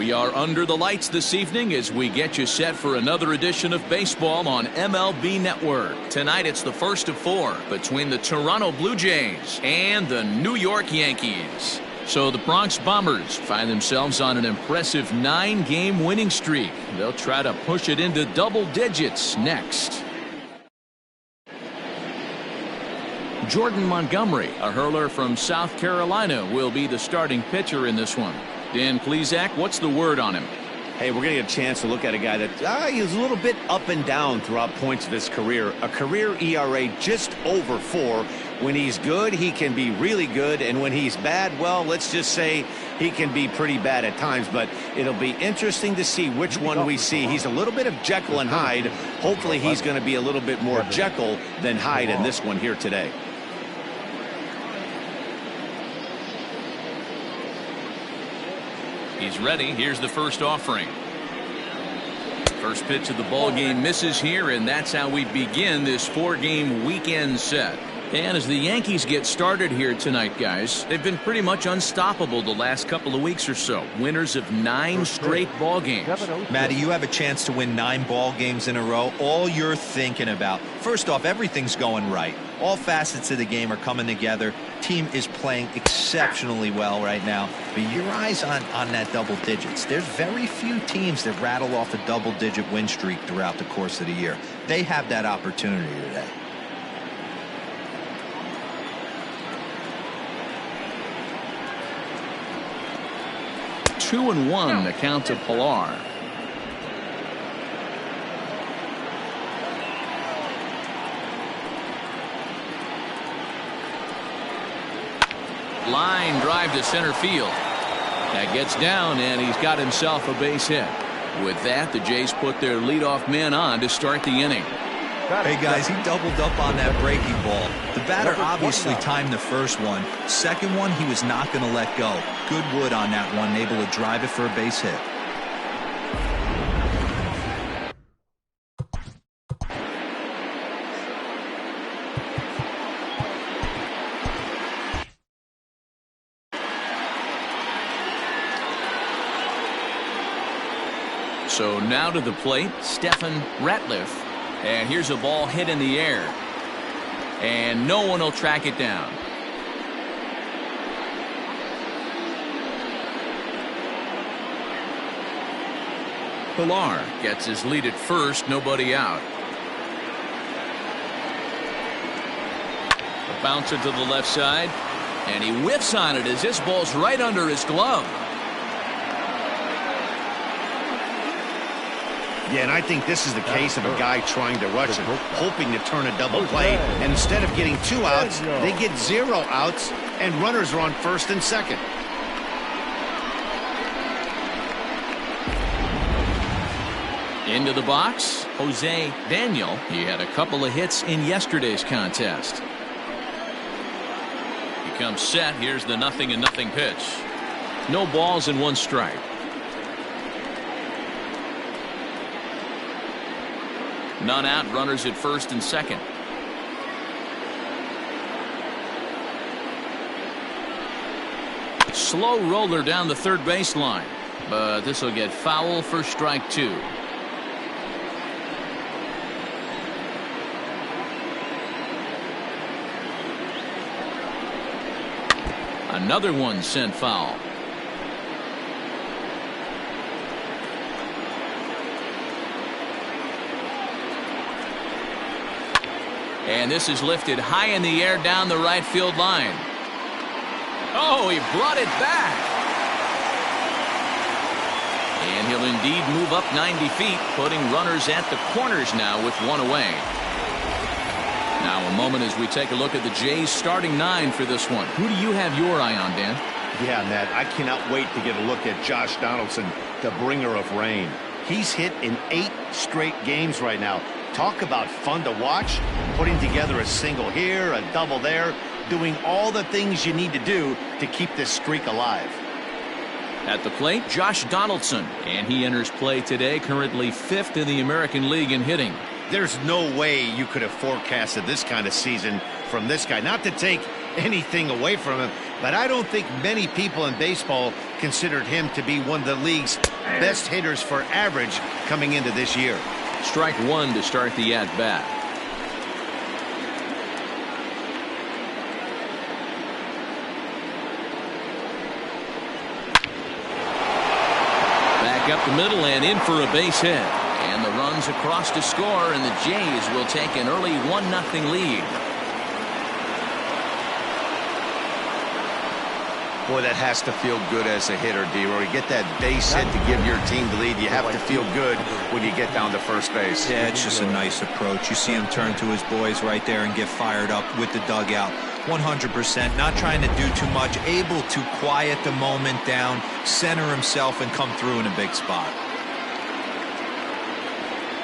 We are under the lights this evening as we get you set for another edition of baseball on MLB Network. Tonight it's the first of 4 between the Toronto Blue Jays and the New York Yankees. So the Bronx Bombers find themselves on an impressive 9-game winning streak. They'll try to push it into double digits next. Jordan Montgomery, a hurler from South Carolina, will be the starting pitcher in this one. Dan Plesac, what's the word on him? Hey, we're going to get a chance to look at a guy that he's a little bit up and down throughout points of his career. A career ERA just over 4. When he's good, he can be really good. And when he's bad, well, let's just say he can be pretty bad at times. But it'll be interesting to see which one we see. He's a little bit of Jekyll and Hyde. Hopefully he's going to be a little bit more Jekyll than Hyde in this one here today. He's ready. Here's the first offering. First pitch of the ball game misses here, and that's how we begin this 4-game weekend set. And as the Yankees get started here tonight, guys, they've been pretty much unstoppable the last couple of weeks or so. Winners of 9 straight ball games. Matty, you have a chance to win 9 ball games in a row. All you're thinking about, first off, everything's going right. All facets of the game are coming together. Team is playing exceptionally well right now. But your eyes on that double digits. There's very few teams that rattle off a double-digit win streak throughout the course of the year. They have that opportunity today. Two and 1 the count to Pilar. Line drive to center field. That gets down, and he's got himself a base hit. With that, the Jays put their leadoff man on to start the inning. Hey guys, he doubled up on that breaking ball. The batter obviously timed the first one. Second one, he was not going to let go. Good wood on that one, able to drive it for a base hit. So now to the plate, Stefan Ratliff. And here's a ball hit in the air. And no one will track it down. Pilar gets his lead at first, nobody out. A bouncer to the left side. And he whiffs on it as this ball's right under his glove. Yeah, and I think this is the case of a guy trying to rush it, hoping to turn a double play. And instead of getting 2 outs, they get 0 outs, and runners are on first and second. Into the box, Jose Daniel. He had a couple of hits in yesterday's contest. He comes set. Here's the 0-0 pitch. No balls and 1 strike. None out, runners at first and second. Slow roller down the third baseline, but this will get foul for strike 2. Another one sent foul. And this is lifted high in the air down the right field line. Oh, he brought it back. And he'll indeed move up 90 feet, putting runners at the corners now with 1 away. Now a moment as we take a look at the Jays starting 9 for this one. Who do you have your eye on, Dan? Yeah, Ned, I cannot wait to get a look at Josh Donaldson, the bringer of rain. He's hit in 8 straight games right now. Talk about fun to watch, putting together a single here, a double there, doing all the things you need to do to keep this streak alive. At the plate, Josh Donaldson, and he enters play today, currently 5th in the American League in hitting. There's no way you could have forecasted this kind of season from this guy. Not to take anything away from him, but I don't think many people in baseball considered him to be one of the league's best hitters for average coming into this year. Strike one to start the at-bat. Back up the middle and in for a base hit. And the runs across to score, and the Jays will take an early 1-0 lead. Boy, that has to feel good as a hitter, D-Roy. You get that base hit to give your team the lead. You have to feel good when you get down to first base. Yeah, it's just a nice approach. You see him turn to his boys right there and get fired up with the dugout. 100%, not trying to do too much, able to quiet the moment down, center himself, and come through in a big spot.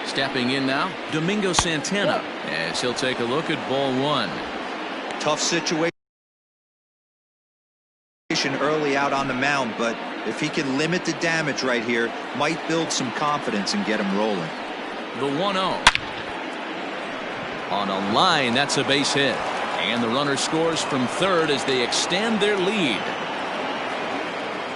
Stepping in now, Domingo Santana, as he'll take a look at ball one. Tough situation early out on the mound, but if he can limit the damage right here, might build some confidence and get him rolling. The 1-0. On a line, that's a base hit. And the runner scores from third as they extend their lead.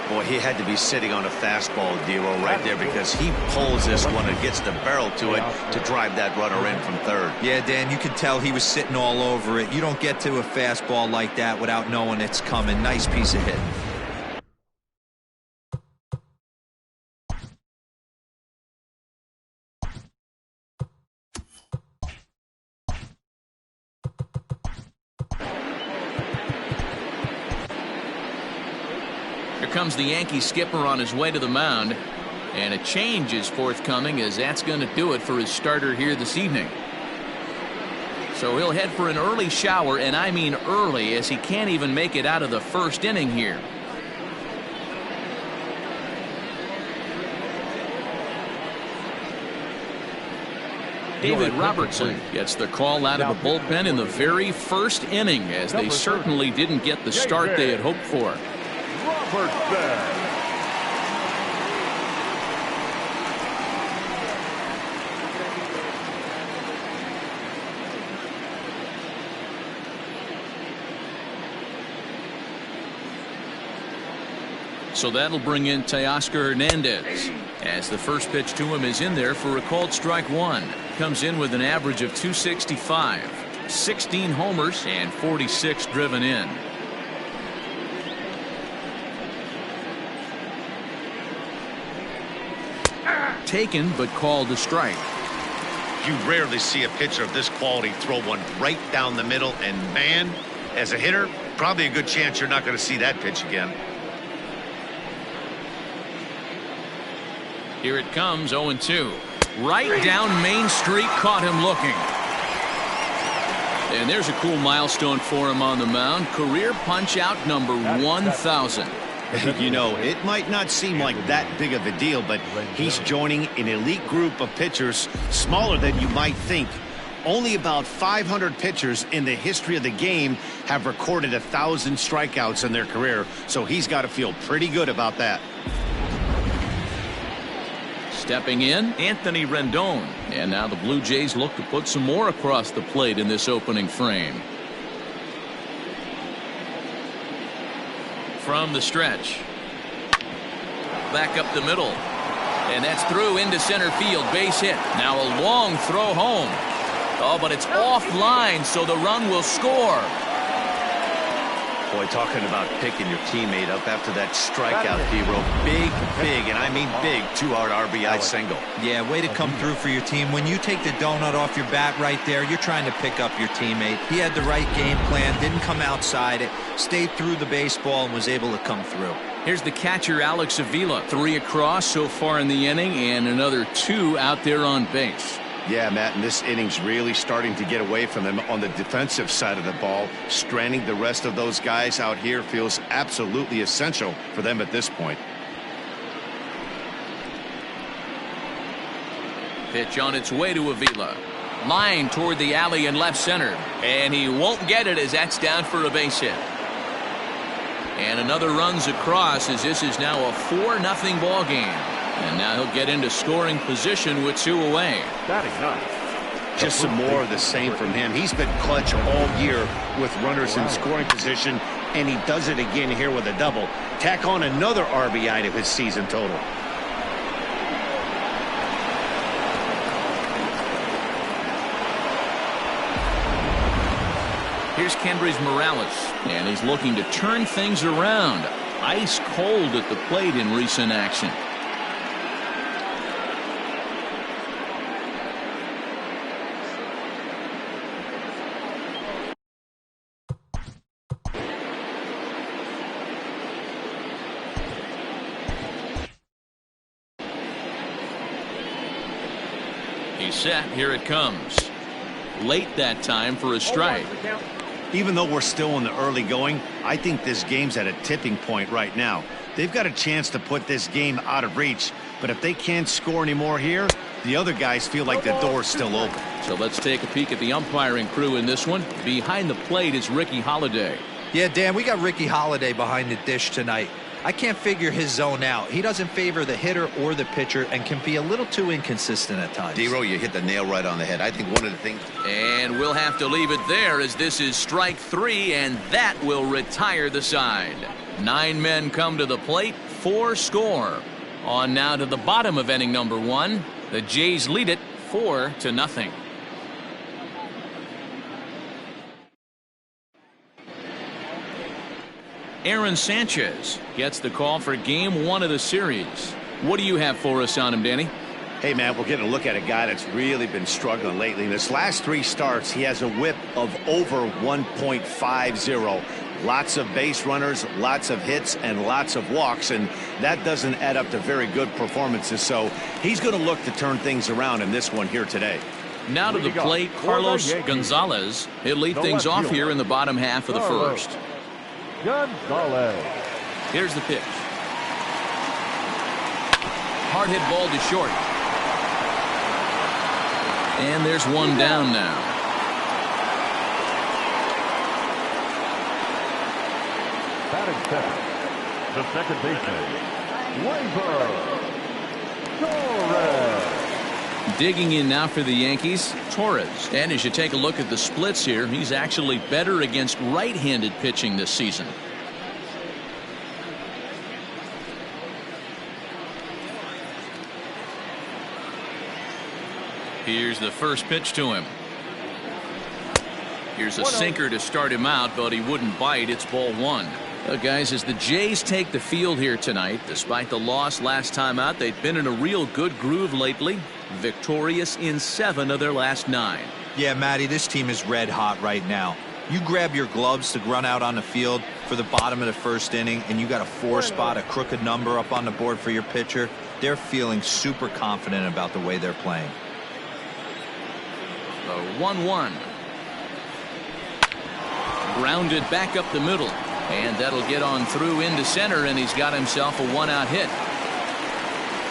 Boy, he had to be sitting on a fastball, D-Roy, right there, because he pulls this one and gets the barrel to it to drive that runner in from third. Yeah, Dan, you can tell he was sitting all over it. You don't get to a fastball like that without knowing it's coming. Nice piece of hitting. Here comes the Yankee skipper on his way to the mound, and a change is forthcoming, as that's going to do it for his starter here this evening. So he'll head for an early shower, and I mean early, as he can't even make it out of the first inning here. David Robertson gets the call out of the bullpen in the very first inning, as they certainly didn't get the start they had hoped for. So that'll bring in Teoscar Hernandez, as the first pitch to him is in there for a called strike one. Comes in with an average of .265, 16 homers and 46 driven in. Taken, but called a strike. You rarely see a pitcher of this quality throw one right down the middle, and man, as a hitter, probably a good chance you're not going to see that pitch again. Here it comes, 0-2. Right down Main Street, caught him looking. And there's a cool milestone for him on the mound. Career punch-out number 1,000. You know, it might not seem like that big of a deal, but he's joining an elite group of pitchers smaller than you might think. Only about 500 pitchers in the history of the game have recorded 1,000 strikeouts in their career, so he's got to feel pretty good about that. Stepping in, Anthony Rendon. And now the Blue Jays look to put some more across the plate in this opening frame. From the stretch. Back up the middle. And that's through into center field. Base hit. Now a long throw home. Oh, but it's offline, so the run will score. Boy, talking about picking your teammate up after that strikeout, D-Roy. Big, and I mean big, 2-out RBI single. Yeah, way to come through for your team. When you take the donut off your bat right there, you're trying to pick up your teammate. He had the right game plan, didn't come outside it, stayed through the baseball, and was able to come through. Here's the catcher, Alex Avila. 3 across so far in the inning, and another 2 out there on base. Yeah, Matt, and this inning's really starting to get away from them on the defensive side of the ball. Stranding the rest of those guys out here feels absolutely essential for them at this point. Pitch on its way to Avila. Line toward the alley in left center. And he won't get it as that's down for a base hit. And another runs across as this is now a 4-0 ball game. And now he'll get into scoring position with 2 away. Just some more of the same from him. He's been clutch all year with runners in scoring position, and he does it again here with a double. Tack on another RBI to his season total. Here's Kendrys Morales, and he's looking to turn things around. Ice cold at the plate in recent action. He's set. Here it comes. Late that time for a strike. Even though we're still in the early going, I think this game's at a tipping point right now. They've got a chance to put this game out of reach, but if they can't score anymore here, the other guys feel like the door's still open. So let's take a peek at the umpiring crew in this one. Behind the plate is Ricky Holiday. Yeah, Dan, we got Ricky Holiday behind the dish tonight. I can't figure his zone out. He doesn't favor the hitter or the pitcher and can be a little too inconsistent at times. D-Row, you hit the nail right on the head. I think one of the things... And we'll have to leave it there as this is strike 3, and that will retire the side. 9 men come to the plate, 4 score. On now to the bottom of inning number 1. The Jays lead it 4-0. Aaron Sanchez gets the call for game 1 of the series. What do you have for us on him, Danny? Hey, man, we're getting a look at a guy that's really been struggling lately. In his last 3 starts, he has a whip of over 1.50. Lots of base runners, lots of hits, and lots of walks, and that doesn't add up to very good performances. So he's going to look to turn things around in this one here today. Now to the plate, Carlos Gonzalez. He'll lead things off here in the bottom half of the first. Gonzalez. Here's the pitch. Hard hit ball to short. And there's one down now. Batting second, the second baseman, Torres. Digging in now for the Yankees, Torres. And as you take a look at the splits here, he's actually better against right-handed pitching this season. Here's the first pitch to him. Here's a sinker to start him out, but he wouldn't bite. It's ball 1. Guys, as the Jays take the field here tonight, despite the loss last time out, they've been in a real good groove lately. Victorious in 7 of their last 9. Yeah, Matty, this team is red hot right now. You grab your gloves to run out on the field for the bottom of the first inning, and you got a 4 spot, a crooked number up on the board for your pitcher. They're feeling super confident about the way they're playing. The 1-1. Grounded back up the middle. And that'll get on through into center, and he's got himself a 1-out hit.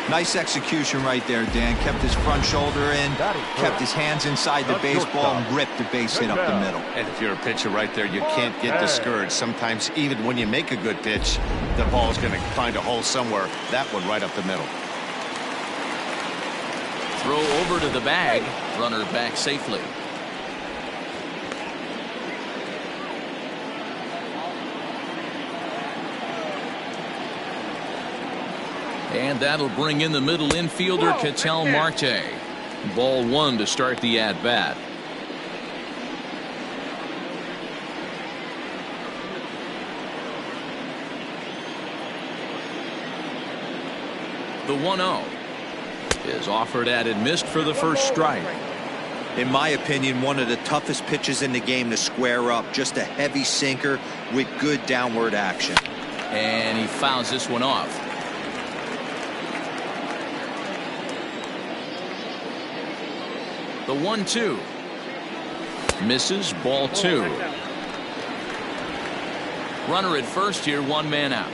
Nice execution right there, Dan. Kept his front shoulder in, kept his hands inside the baseball, and ripped the base hit up the middle. And if you're a pitcher right there, you can't get discouraged. Sometimes even when you make a good pitch, the ball's going to find a hole somewhere. That one right up the middle. Throw over to the bag. Runner back safely. And that'll bring in the middle infielder, Ketel Marte. Ball 1 to start the at-bat. The 1-0 is offered at and missed for the first strike. In my opinion, one of the toughest pitches in the game to square up. Just a heavy sinker with good downward action. And he fouls this one off. The 1-2 misses, ball 2. Runner at first here, 1 man out.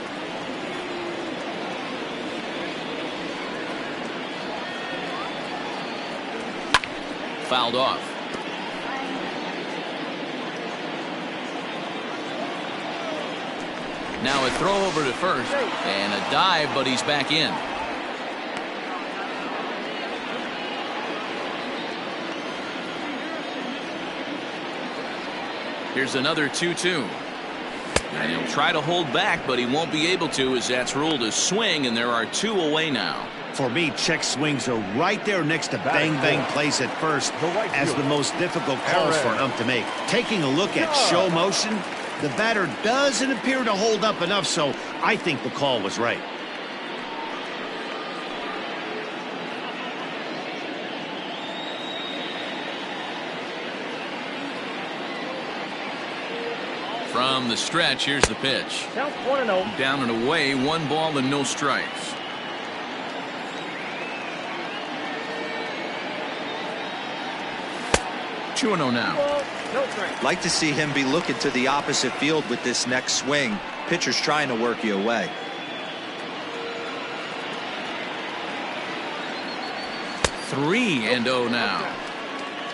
Fouled off. Now a throw over to first and a dive, but he's back in. Here's another 2-2. And he'll try to hold back, but he won't be able to, as that's ruled a swing, and there are 2 away now. For me, check swings are right there next to bang plays at first as the most difficult calls for an ump to make. Taking a look at show motion, the batter doesn't appear to hold up enough, so I think the call was right. From the stretch, here's the pitch. Count 1-0. Down and away, 1 ball and no strikes. Two 2-0 now. No strike. Like to see him be looking to the opposite field with this next swing. Pitcher's trying to work you away. 3-0 now.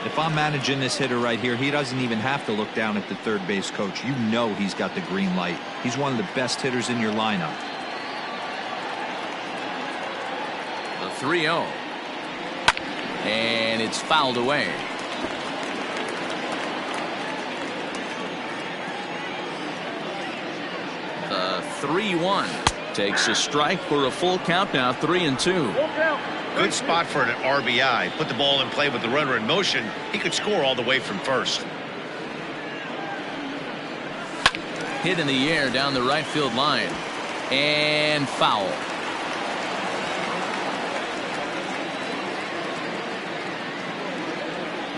If I'm managing this hitter right here, he doesn't even have to look down at the third base coach. You know he's got the green light. He's one of the best hitters in your lineup. The 3-0. And it's fouled away. The 3-1 takes a strike for a full count now. 3-2. Good spot for an RBI. Put the ball in play with the runner in motion. He could score all the way from first. Hit in the air down the right field line. And foul.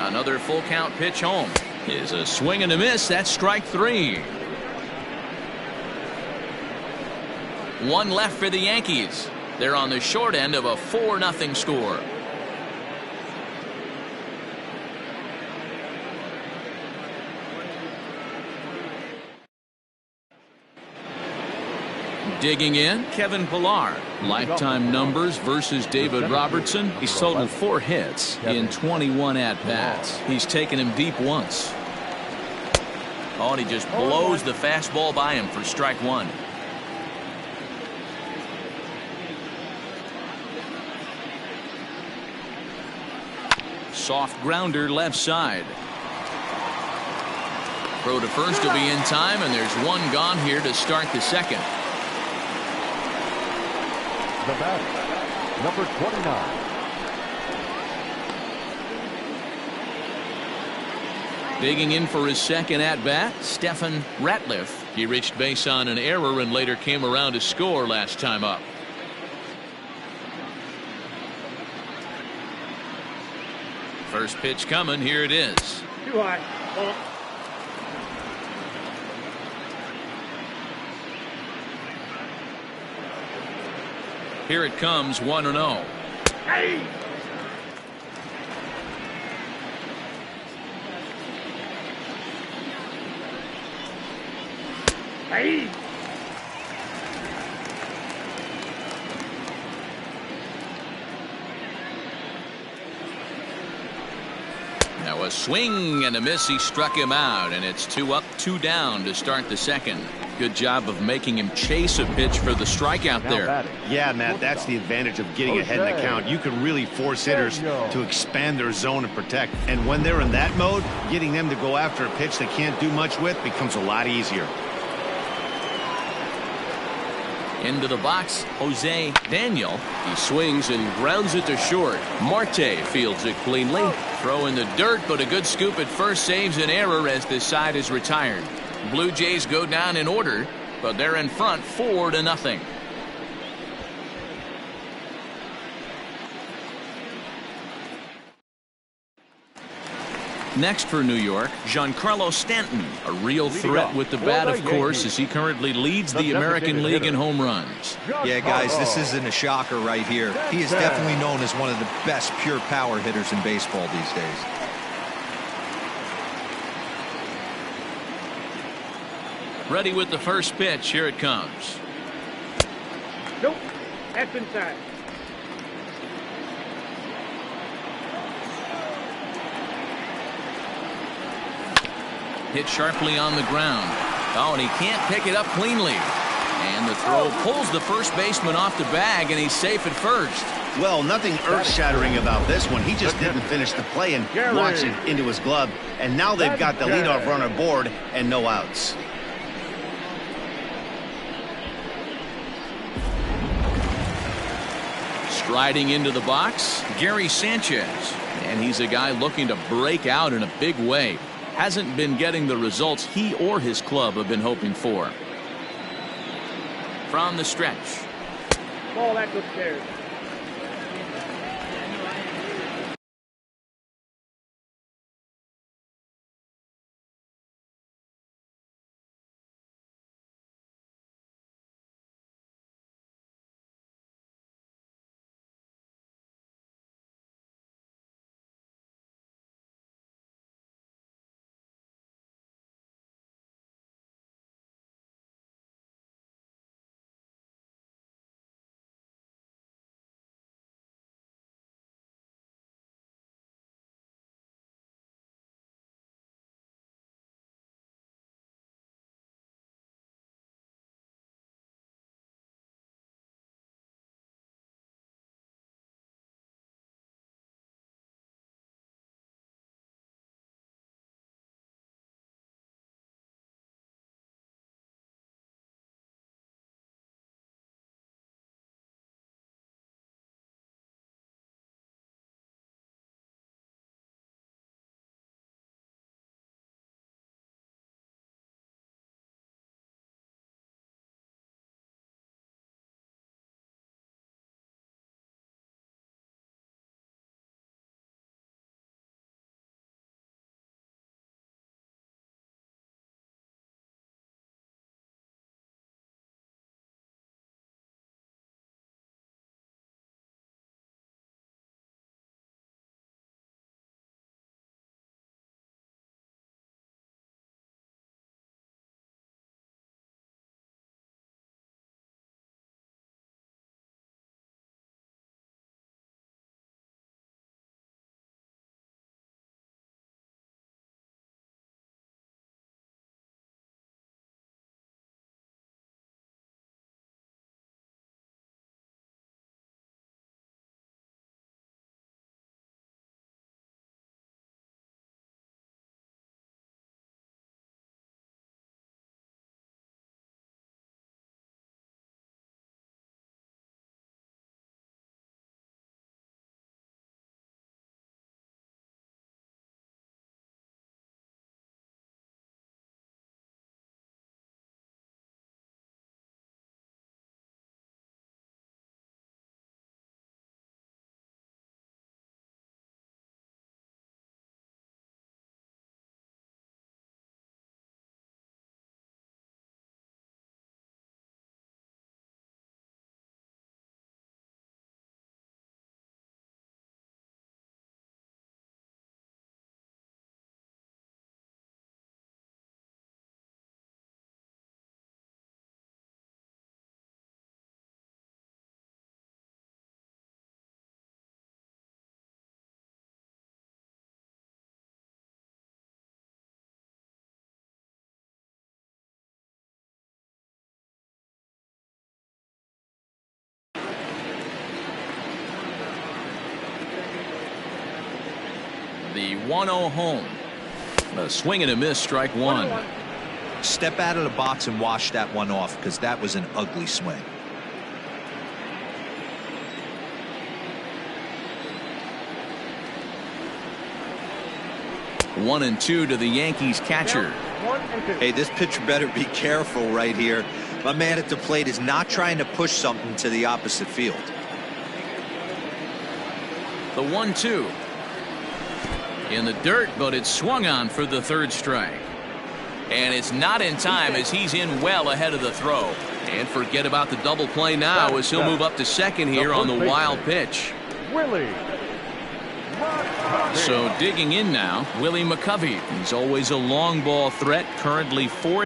Another full count pitch home. Is a swing and a miss. That's strike 3. 1 left for the Yankees. They're on the short end of a 4-0 score. Digging in, Kevin Pillar. Lifetime numbers versus David Robertson. He's totaled 4 hits in 21 at-bats. He's taken him deep once. Oh, and he just blows the fastball by him for strike 1. Soft grounder left side. Throw to first will be in time, and there's 1 gone here to start the second. The batter, number 29. Digging in for his second at-bat, Stefan Ratliff. He reached base on an error and later came around to score last time up. First pitch coming. Here it is. Too high. Ball. Here it comes. 1-0. Hey! Hey! Now a swing and a miss. He struck him out, and it's 2 up, 2 down to start the second. Good job of making him chase a pitch for the strikeout there. Yeah, Matt, that's the advantage of getting ahead in the count. You can really force hitters to expand their zone and protect. And when they're in that mode, getting them to go after a pitch they can't do much with becomes a lot easier. Into the box, Jose Daniel. He swings and grounds it to short. Marte fields it cleanly. Throw in the dirt, but a good scoop at first saves an error as this side is retired. Blue Jays go down in order, but they're in front 4-0. Next for New York, Giancarlo Stanton, a real threat with the bat, of course, as he currently leads the American League in home runs. Yeah, guys, this isn't a shocker right here. He is definitely known as one of the best pure power hitters in baseball these days. Ready with the first pitch. Here it comes. Nope. That's inside. Hit sharply on the ground. Oh, and he can't pick it up cleanly. And the throw pulls the first baseman off the bag, and he's safe at first. Well, nothing earth-shattering about this one. He just didn't finish the play and launch it into his glove. And now they've got the leadoff runner aboard and no outs. Striding into the box, Gary Sanchez. And he's a guy looking to break out in a big way. Hasn't been getting the results he or his club have been hoping for. From the stretch. Ball that's upstairs. The 1-0 home. A swing and a miss, strike one. Step out of the box and wash that one off, because that was an ugly swing. 1-2 to the Yankees catcher. Hey, this pitcher better be careful right here. My man at the plate is not trying to push something to the opposite field. The 1-2. In the dirt, but it's swung on for the third strike. And it's not in time, as he's in well ahead of the throw. And forget about the double play now, as he'll move up to second here on the wild pitch. Willie. So digging in now, Willie McCovey. He's always a long ball threat, currently 4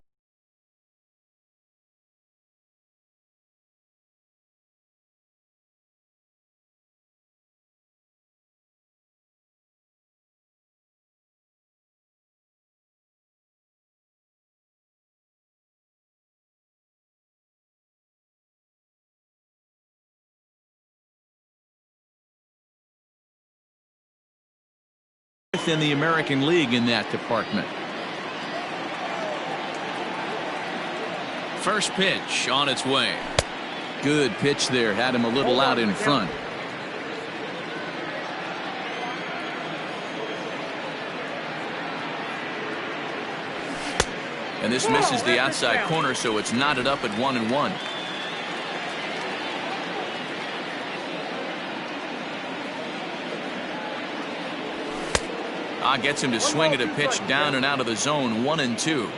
in the American League in that department. First pitch on its way. Good pitch there. Had him a little out in front. And this misses the outside corner, so it's knotted up at 1-1. Gets him to swing at a pitch down and out of the zone. 1-2.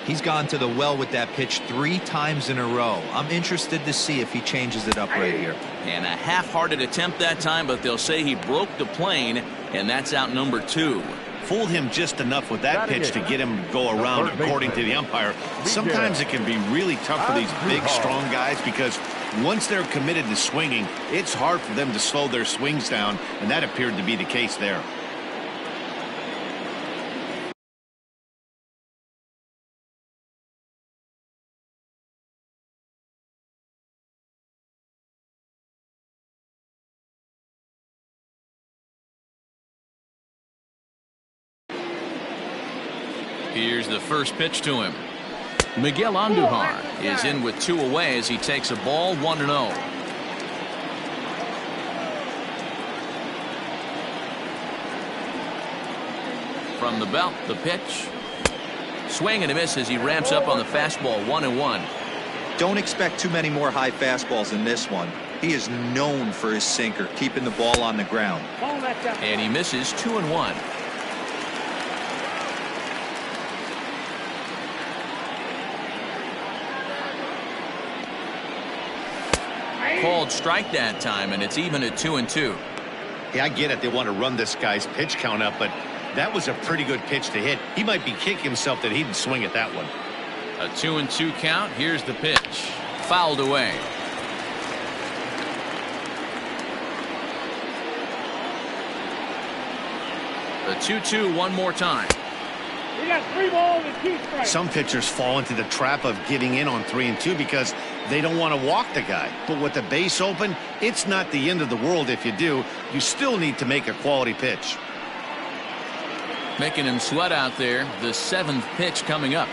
He's gone to the well with that pitch 3 times in a row. I'm interested to see if he changes it up right here. And a half-hearted attempt that time, but they'll say he broke the plane, and that's out number 2. Fooled him just enough with that pitch to get him to go around, according to the umpire. Sometimes it can be really tough for these big, strong guys because once they're committed to swinging, it's hard for them to slow their swings down, and that appeared to be the case there. Here's the first pitch to him. Miguel Andujar is in with 2 away as he takes a ball 1-0. From the belt, the pitch. Swing and a miss as he ramps up on the fastball. 1-1. Don't expect too many more high fastballs in this one. He is known for his sinker, keeping the ball on the ground. And he misses. 2-1. Called strike that time, and it's even at 2-2. Yeah, I get it. They want to run this guy's pitch count up, but that was a pretty good pitch to hit. He might be kicking himself that he didn't swing at that one. A 2-2 count. Here's the pitch. Fouled away. The 2-2 one more time. We got 3 balls and 2 strikes. Some pitchers fall into the trap of getting in on 3-2 because they don't want to walk the guy. But with the base open, it's not the end of the world if you do. You still need to make a quality pitch. Making him sweat out there. The 7th pitch coming up.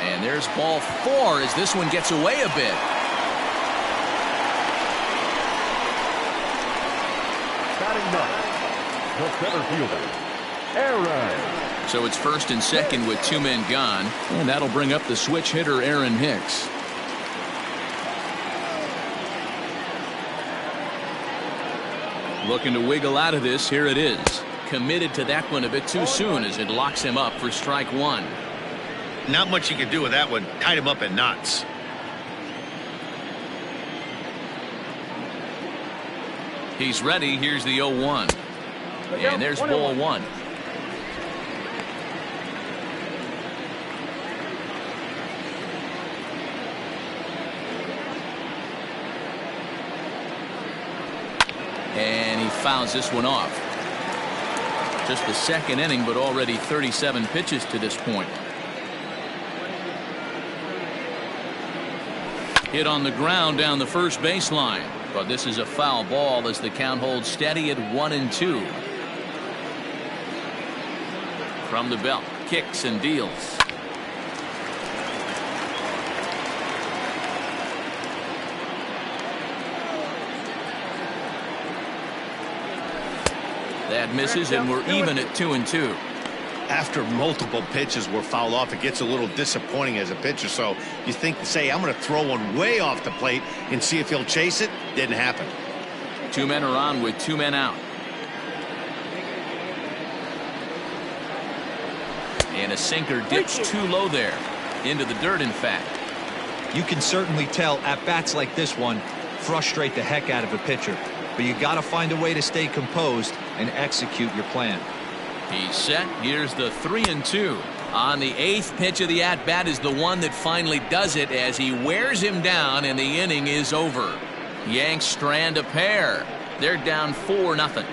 And there's ball 4 as this one gets away a bit. Batting 9, the center fielder, Aaron. So it's first and second with 2 men gone, and that'll bring up the switch hitter Aaron Hicks. Looking to wiggle out of this. Here it is. Committed to that one a bit too soon as it locks him up for strike 1. Not much you can do with that one. Tied him up in knots. He's ready. Here's the 0-1. And there's ball 1. And he fouls this one off. Just the 2nd inning, but already 37 pitches to this point. Hit on the ground down the first baseline. But this is a foul ball as the count holds steady at 1-2. From the belt, kicks and deals. That misses, and we're even at 2-2. After multiple pitches were fouled off, it gets a little disappointing as a pitcher. So you think, say, I'm going to throw one way off the plate and see if he'll chase it. Didn't happen. 2 men are on with 2 men out. And a sinker dips too low there. Into the dirt, in fact. You can certainly tell at bats like this one frustrate the heck out of a pitcher. But you got to find a way to stay composed and execute your plan. He's set. Here's the 3-2. On the 8th pitch of the at-bat is the one that finally does it as he wears him down and the inning is over. Yanks strand a pair. They're down 4-0.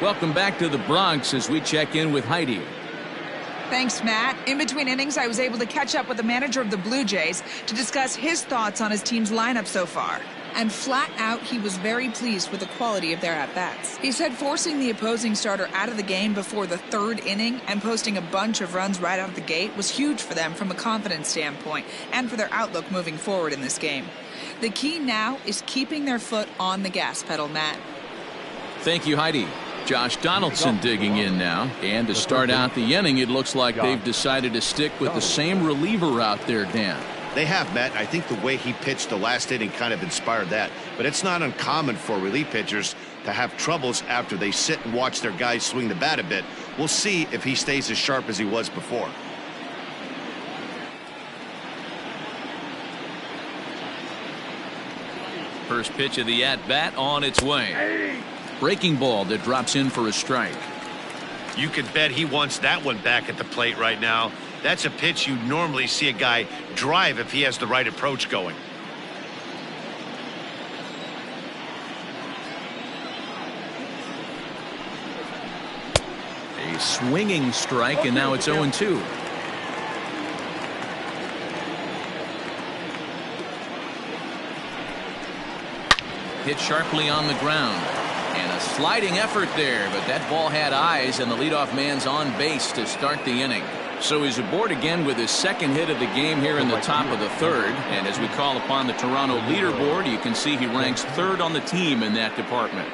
Welcome back to the Bronx as we check in with Heidi. Thanks, Matt. In between innings, I was able to catch up with the manager of the Blue Jays to discuss his thoughts on his team's lineup so far. And flat out, he was very pleased with the quality of their at-bats. He said forcing the opposing starter out of the game before the third inning and posting a bunch of runs right out of the gate was huge for them from a confidence standpoint and for their outlook moving forward in this game. The key now is keeping their foot on the gas pedal, Matt. Thank you, Heidi. Josh Donaldson digging in now. And to start out the inning, it looks like they've decided to stick with the same reliever out there, Dan. They have, Matt. I think the way he pitched the last inning kind of inspired that. But it's not uncommon for relief pitchers to have troubles after they sit and watch their guys swing the bat a bit. We'll see if he stays as sharp as he was before. First pitch of the at-bat on its way. Breaking ball that drops in for a strike. You can bet he wants that one back at the plate right now. That's a pitch you normally see a guy drive if he has the right approach going. A swinging strike, and now it's 0-2. Hit sharply on the ground. And a sliding effort there, but that ball had eyes, and the leadoff man's on base to start the inning. So he's aboard again with his second hit of the game here in the top of the third. And as we call upon the Toronto leaderboard, you can see he ranks third on the team in that department.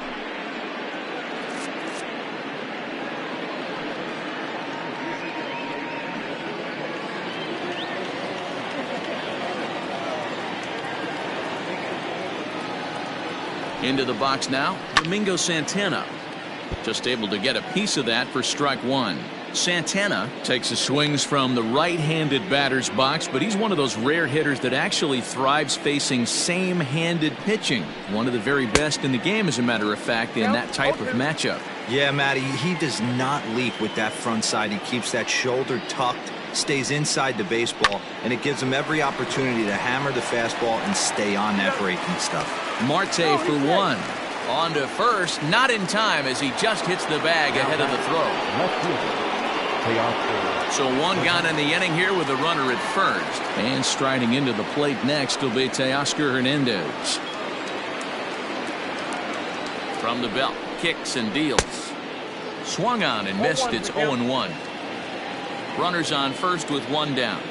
Into the box now, Domingo Santana. Just able to get a piece of that for strike one. Santana takes his swings from the right-handed batter's box, but he's one of those rare hitters that actually thrives facing same-handed pitching. One of the very best in the game, as a matter of fact, in that type of matchup. Yeah, Matty, he does not leap with that front side. He keeps that shoulder tucked, stays inside the baseball, and it gives him every opportunity to hammer the fastball and stay on that breaking stuff. Marte for one. On to first, not in time as he just hits the bag ahead of the throw. So one gone in the inning here with a runner at first. And striding into the plate next will be Teoscar Hernandez. From the belt, kicks and deals. Swung on and missed. It's 0-1. Runners on first with one down.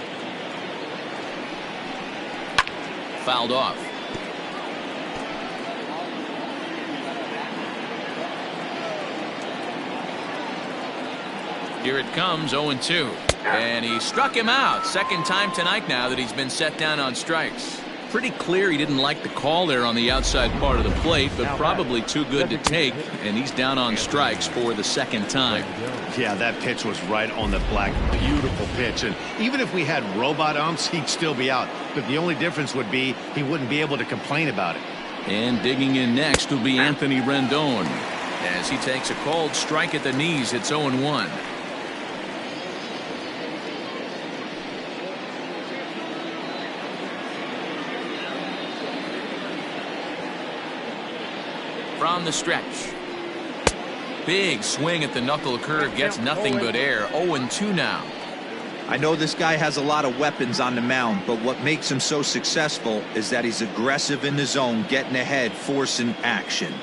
Fouled off. Here it comes, 0-2. And he struck him out. Second time tonight now that he's been set down on strikes. Pretty clear he didn't like the call there on the outside part of the plate, but probably too good to take, and he's down on strikes for the second time. Yeah, that pitch was right on the black. Beautiful pitch. And even if we had robot umps, he'd still be out. But the only difference would be he wouldn't be able to complain about it. And digging in next will be Anthony Rendon. As he takes a cold strike at the knees, it's 0-1. From the stretch. Big swing at the knuckle curve, gets nothing but air. 0-2 now. I know this guy has a lot of weapons on the mound, but what makes him so successful is that he's aggressive in the zone, getting ahead, forcing action.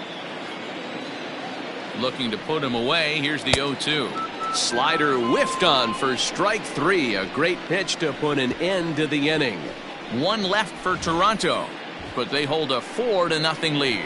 Looking to put him away. Here's the 0-2. Slider whiffed on for strike three. A great pitch to put an end to the inning. One left for Toronto, but they hold a 4-0 lead.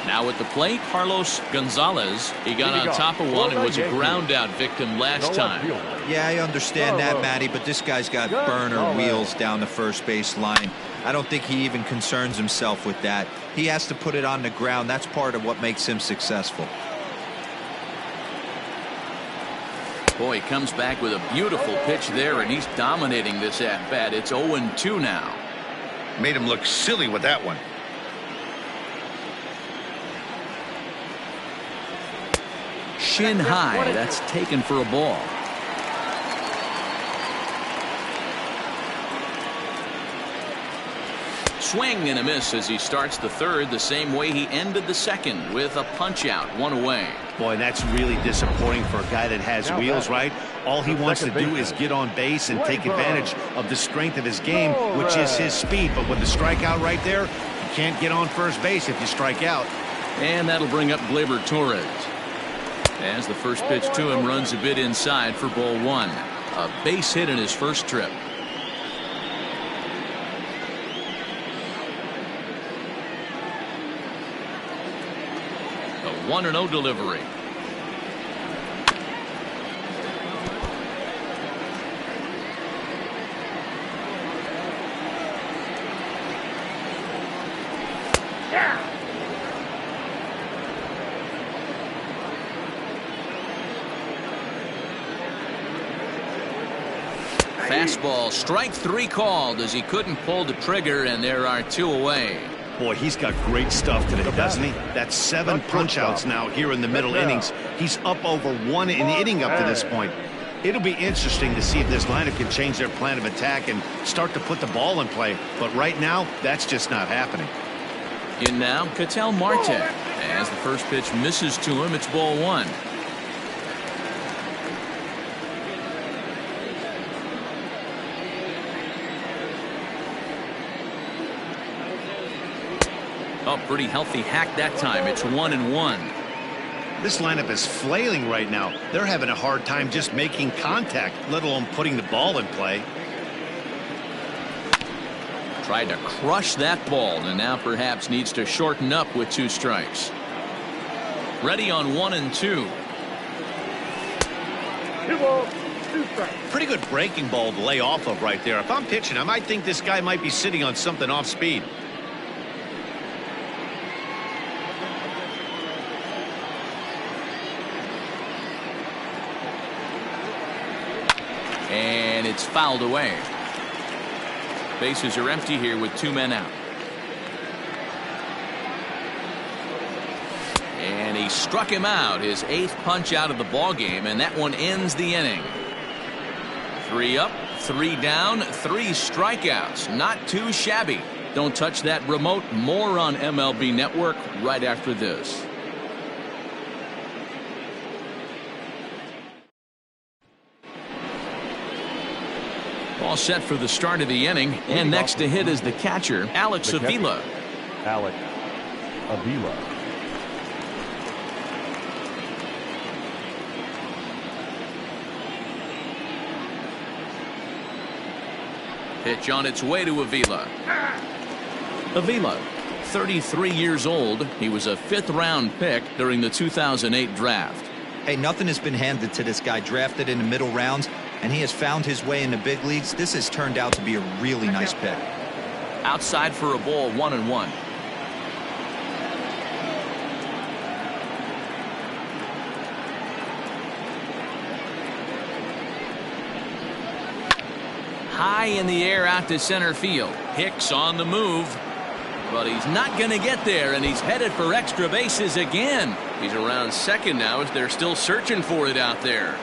Now at the plate, Carlos Gonzalez. He got on top of one and was a ground out victim last time. Yeah, I understand that, Matty, but this guy's got burner wheels down the first base line. I don't think he even concerns himself with that. He has to put it on the ground. That's part of what makes him successful. Boy, he comes back with a beautiful pitch there, and he's dominating this at-bat. It's 0-2 now. Made him look silly with that one. Shin high. That's taken for a ball. Swing and a miss as he starts the third the same way he ended the second, with a punch out, one away. Boy, that's really disappointing for a guy that has wheels, right? All he wants to do is get on base and take advantage of the strength of his game, which is his speed. But with the strikeout right there, you can't get on first base if you strike out. And that'll bring up Gleyber Torres. As the first pitch to him runs a bit inside for ball one. A base hit in his first trip. A 1-0 delivery. Fastball, strike three called as he couldn't pull the trigger, and there are two away. Boy, he's got great stuff today, doesn't he? That's 7 punch-outs now here in the middle innings. He's up over 1 inning up to this point. It'll be interesting to see if this lineup can change their plan of attack and start to put the ball in play. But right now, that's just not happening. In now, Ketel Marte. As the first pitch misses to him, it's ball one. Oh, pretty healthy hack that time. It's 1-1. This lineup is flailing right now. They're having a hard time just making contact, let alone putting the ball in play. Tried to crush that ball, and now perhaps needs to shorten up with 2 strikes. Ready on 1 and 2. 2 balls, 2 strikes. Pretty good breaking ball to lay off of right there. If I'm pitching, I might think this guy might be sitting on something off speed. And it's fouled away. Bases are empty here with 2 men out. And he struck him out, his 8th punch out of the ball game, and that one ends the inning. 3 up, 3 down, 3 strikeouts. Not too shabby. Don't touch that remote. More on MLB Network right after this. All set for the start of the inning, and next to hit is the catcher, Alex Avila. Alex Avila. Pitch on its way to Avila. Avila, 33 years old. He was a 5th-round pick during the 2008 draft. Hey, nothing has been handed to this guy. Drafted in the middle rounds, and he has found his way in the big leagues. This has turned out to be a really nice pick. Outside for a ball, 1-1. High in the air out to center field. Hicks on the move, but he's not going to get there, and he's headed for extra bases again. He's around second now as they're still searching for it out there.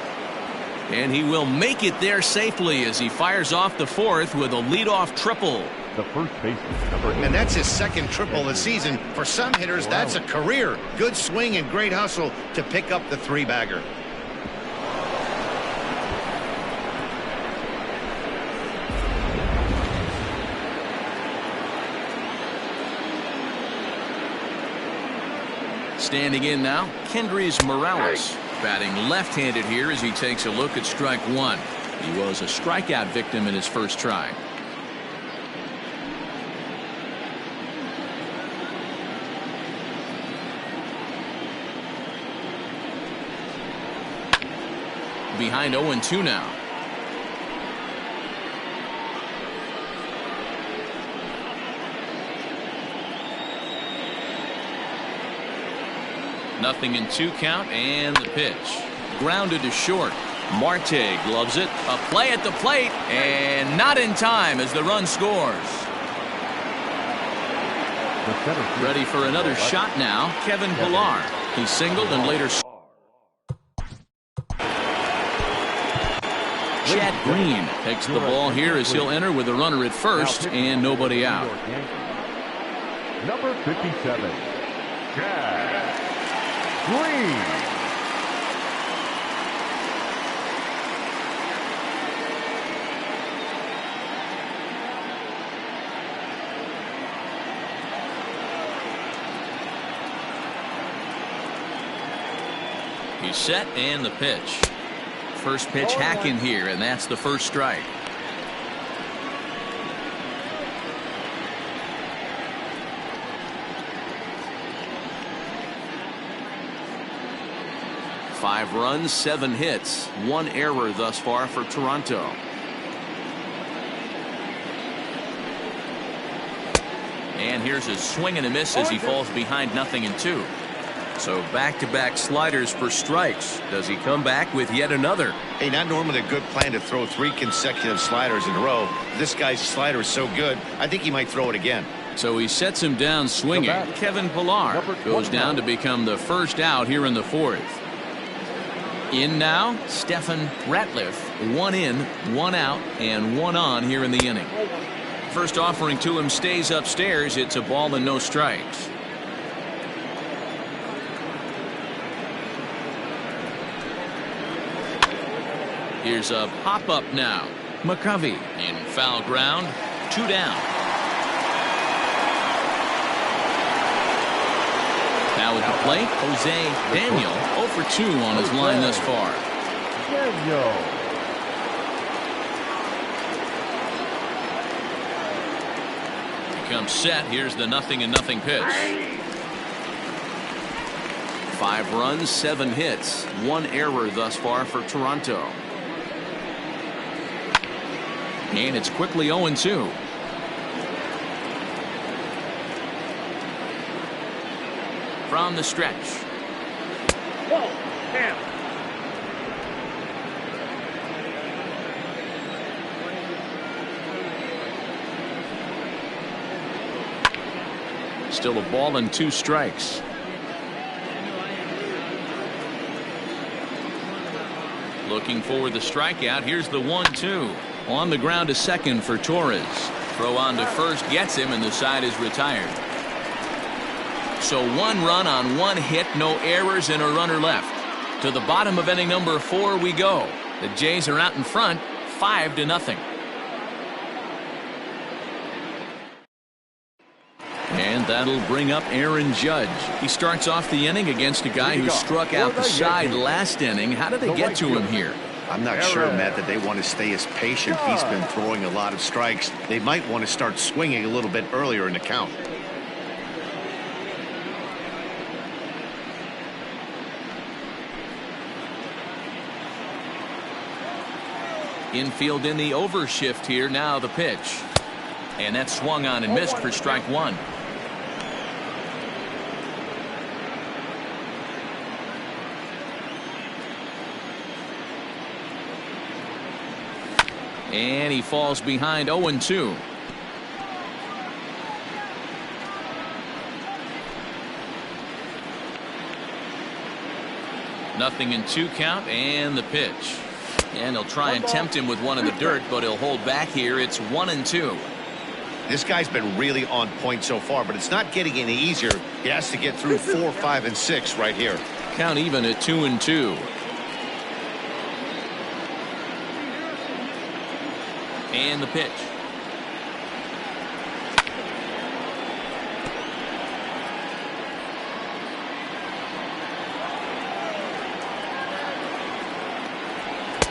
And he will make it there safely as he fires off the 4th with a leadoff triple. The first baseman, number 8. And that's his 2nd triple of the season. For some hitters, that's a career. Good swing and great hustle to pick up the 3-bagger. Standing in now, Kendrys Morales, batting left-handed here as he takes a look at strike 1. He was a strikeout victim in his first try. Behind 0-2 now. Nothing in 2 count, and the pitch. Grounded to short. Marte gloves it. A play at the plate, and not in time as the run scores. Ready for another shot now, Kevin Pillar. He singled and later. Chad Green takes the ball here as he'll enter with a runner at first and nobody out. Number 57, Jack Green. He's set and the pitch. First pitch hacking here, and that's the first strike. Five runs, 7 hits, 1 error thus far for Toronto. And here's a swing and a miss as he falls behind 0-2. So back-to-back sliders for strikes. Does he come back with yet another? Hey, not normally a good plan to throw 3 consecutive sliders in a row. This guy's slider is so good, I think he might throw it again. So he sets him down swinging. Kevin Pillar goes down to become the first out here in the 4th. In now, Stefan Ratliff. 1 in, 1 out, and 1 on here in the inning. First offering to him stays upstairs. It's a ball and no strikes. Here's a pop-up now. McCovey in foul ground. 2 down. Now at the plate, Jose Daniel 0 for 2 on his line thus far. Daniel. Becomes set. Here's the 0-0 pitch. 5 runs, 7 hits, 1 error thus far for Toronto. And it's quickly 0-2. From the stretch. Still a ball and 2 strikes. Looking for the strikeout. Here's the 1-2. On the ground to second for Torres. Throw on to first gets him, and the side is retired. So 1 run on 1 hit, no errors, and a runner left. To the bottom of inning number 4 we go. The Jays are out in front, 5-0. And that'll bring up Aaron Judge. He starts off the inning against a guy who struck out the side last inning. How did they get to him here? I'm not sure, Matt, that they want to stay as patient. He's been throwing a lot of strikes. They might want to start swinging a little bit earlier in the count. Infield in the overshift here. Now the pitch. And that swung on and missed for strike 1. And he falls behind 0-2. Nothing in 2 count, and the pitch. And he'll try and tempt him with one in the dirt, but he'll hold back here. It's 1-2. This guy's been really on point so far, but it's not getting any easier. He has to get through 4, 5, and 6 right here. Count even at 2-2. And the pitch.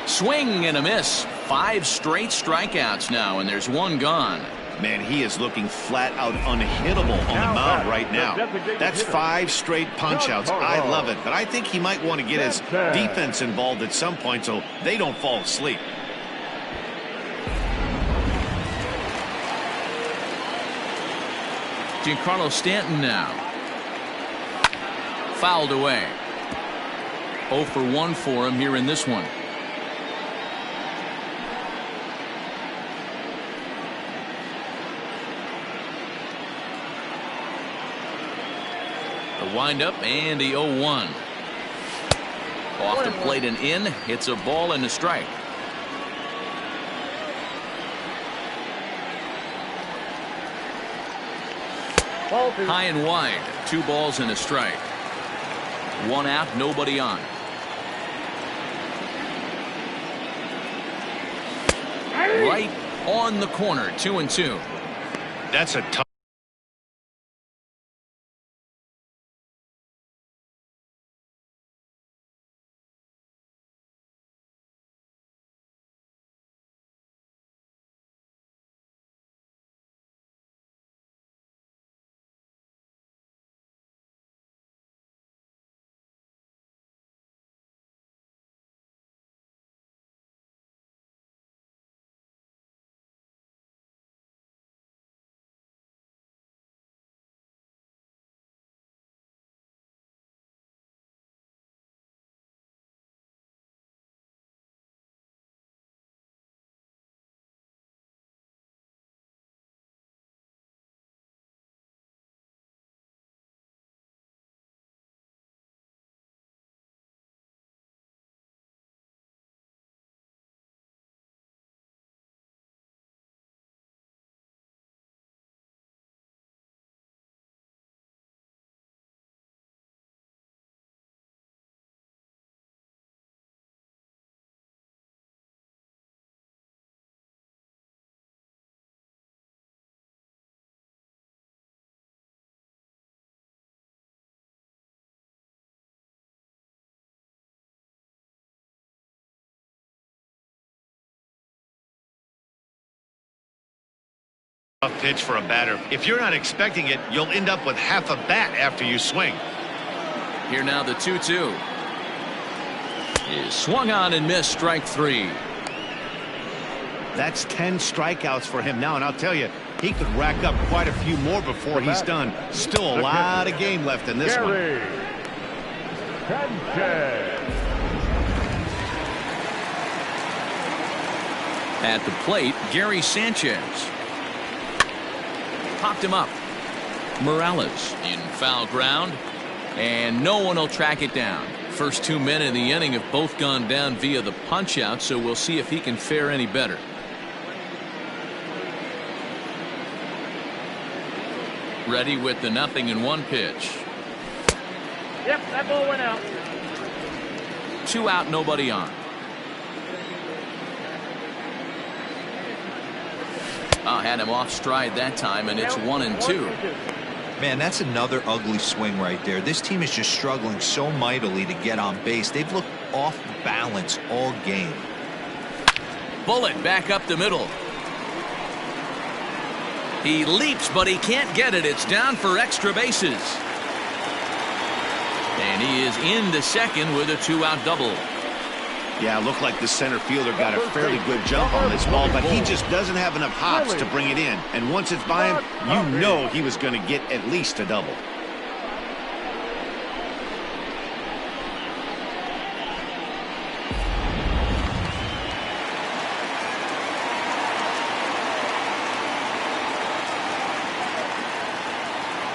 Swing and a miss. 5 straight strikeouts now, and there's 1 gone. Man, he is looking flat out unhittable on the mound right now. That's 5 straight punch-outs. I love it, but I think he might want to get his defense involved at some point so they don't fall asleep. Giancarlo Stanton now. Fouled away. 0 for 1 for him here in this one. The windup and the 0-1. Off the plate and in. It's a ball and a strike. Ball two. High and wide. 2 balls and a strike. 1 out, nobody on. Right on the corner. 2-2. That's a tough. Tough pitch for a batter. If you're not expecting it, you'll end up with half a bat after you swing. Here now the 2-2. Is swung on and missed. Strike 3. That's 10 strikeouts for him now, and I'll tell you, he could rack up quite a few more before he's done. Still a lot of game left in this one. At the plate, Gary Sanchez. Popped him up. Morales in foul ground, and no one will track it down. First 2 men in the inning have both gone down via the punch out, so we'll see if he can fare any better. Ready with the 0-1 pitch. Yep, that ball went out. 2 out, nobody on. Had him off stride that time, and it's 1-2. Man, that's another ugly swing right there. This team is just struggling so mightily to get on base. They've looked off balance all game. Bullet back up the middle. He leaps, but he can't get it. It's down for extra bases. And he is into second with a 2-out double. Yeah, it looked like the center fielder got a fairly good jump on this ball, but he just doesn't have enough hops to bring it in. And once it's by him, you know he was going to get at least a double.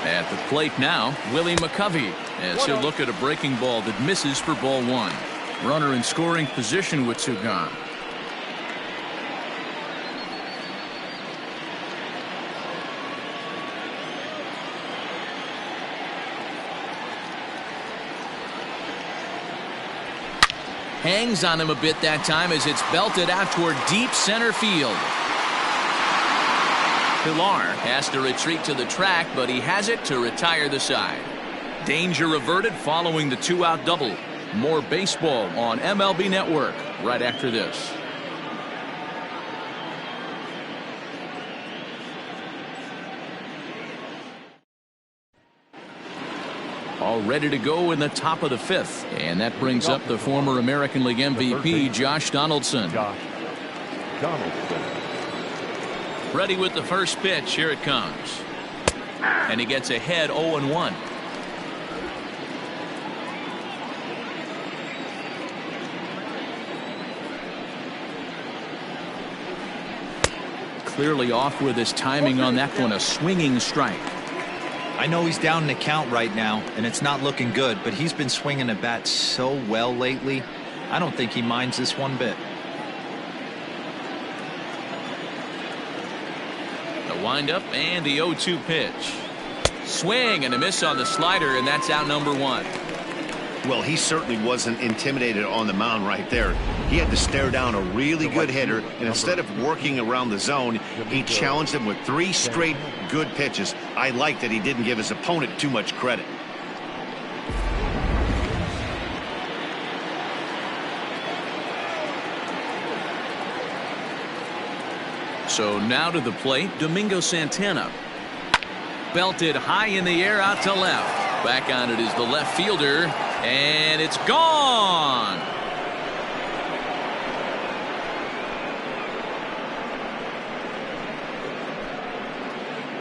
At the plate now, Willie McCovey, as he'll look at a breaking ball that misses for ball 1. Runner in scoring position with 2 gone. Hangs on him a bit that time as it's belted out toward deep center field. Pilar has to retreat to the track, but he has it to retire the side. Danger averted following the 2-out double. More baseball on MLB Network right after this. All ready to go in the top of the 5th. And that brings up the former American League MVP, Josh Donaldson. Ready with the first pitch. Here it comes. And he gets ahead 0-1. Clearly off with his timing on that one. A swinging strike. I know he's down in the count right now, and it's not looking good, but he's been swinging the bat so well lately. I don't think he minds this one bit. The windup and the 0-2 pitch. Swing and a miss on the slider, and that's out number 1. Well, he certainly wasn't intimidated on the mound right there. He had to stare down a really good hitter, and instead of working around the zone, he challenged him with 3 straight good pitches. I like that he didn't give his opponent too much credit. So now to the plate, Domingo Santana. Belted high in the air out to left. Back on it is the left fielder, and it's gone.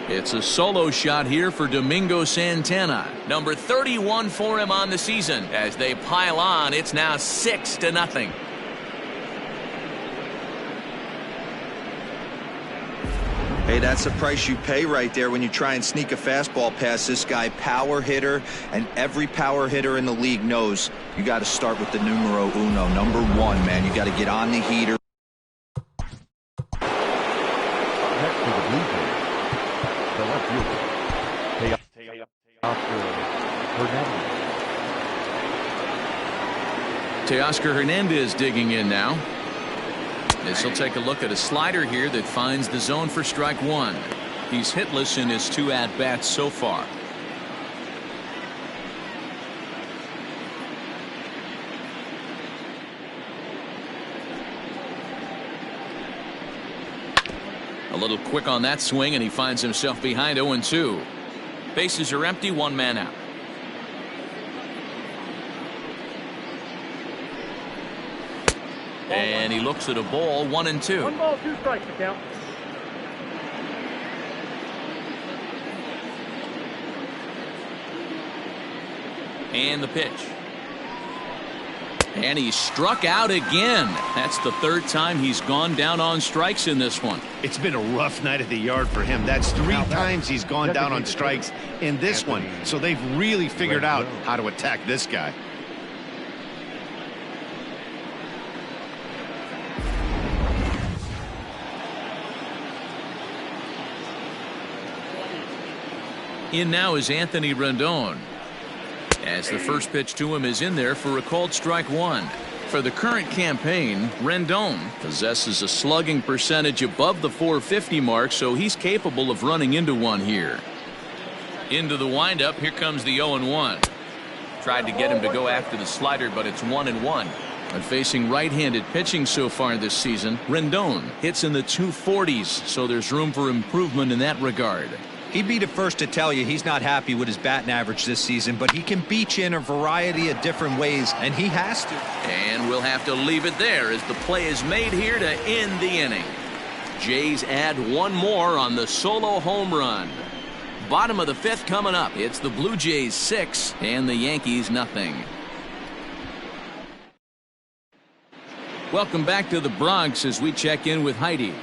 It's a solo shot here for Domingo Santana. Number 31 for him on the season. As they pile on, it's now 6-0. Hey, that's the price you pay right there when you try and sneak a fastball past this guy. Power hitter, and every power hitter in the league knows you got to start with the numero uno, number 1, man. You got to get on the heater. Next to the Blue Jays, the left fielder, Teoscar Hernandez digging in now. This will take a look at a slider here that finds the zone for strike 1. He's hitless in his 2 at-bats so far. A little quick on that swing, and he finds himself behind 0-2. Bases are empty, 1 man out. And he looks at a ball, 1-2. 1 ball, 2 strikes to count. And the pitch. And he struck out again. That's the 3rd time he's gone down on strikes in this one. It's been a rough night at the yard for him. That's 3 times he's gone down on strikes in this one. So they've really figured out how to attack this guy. In now is Anthony Rendon, as the first pitch to him is in there for a called strike 1. For the current campaign, Rendon possesses a slugging percentage above the .450 mark, so he's capable of running into one here. Into the windup, here comes the 0-1. Tried to get him to go after the slider, but it's 1-1. But facing right-handed pitching so far this season, Rendon hits in the 240s, so there's room for improvement in that regard. He'd be the first to tell you he's not happy with his batting average this season, but he can beat you in a variety of different ways, and he has to. And we'll have to leave it there as the play is made here to end the inning. Jays add 1 more on the solo home run. Bottom of the 5th coming up. It's the Blue Jays 6 and the Yankees nothing. Welcome back to the Bronx as we check in with Heidi.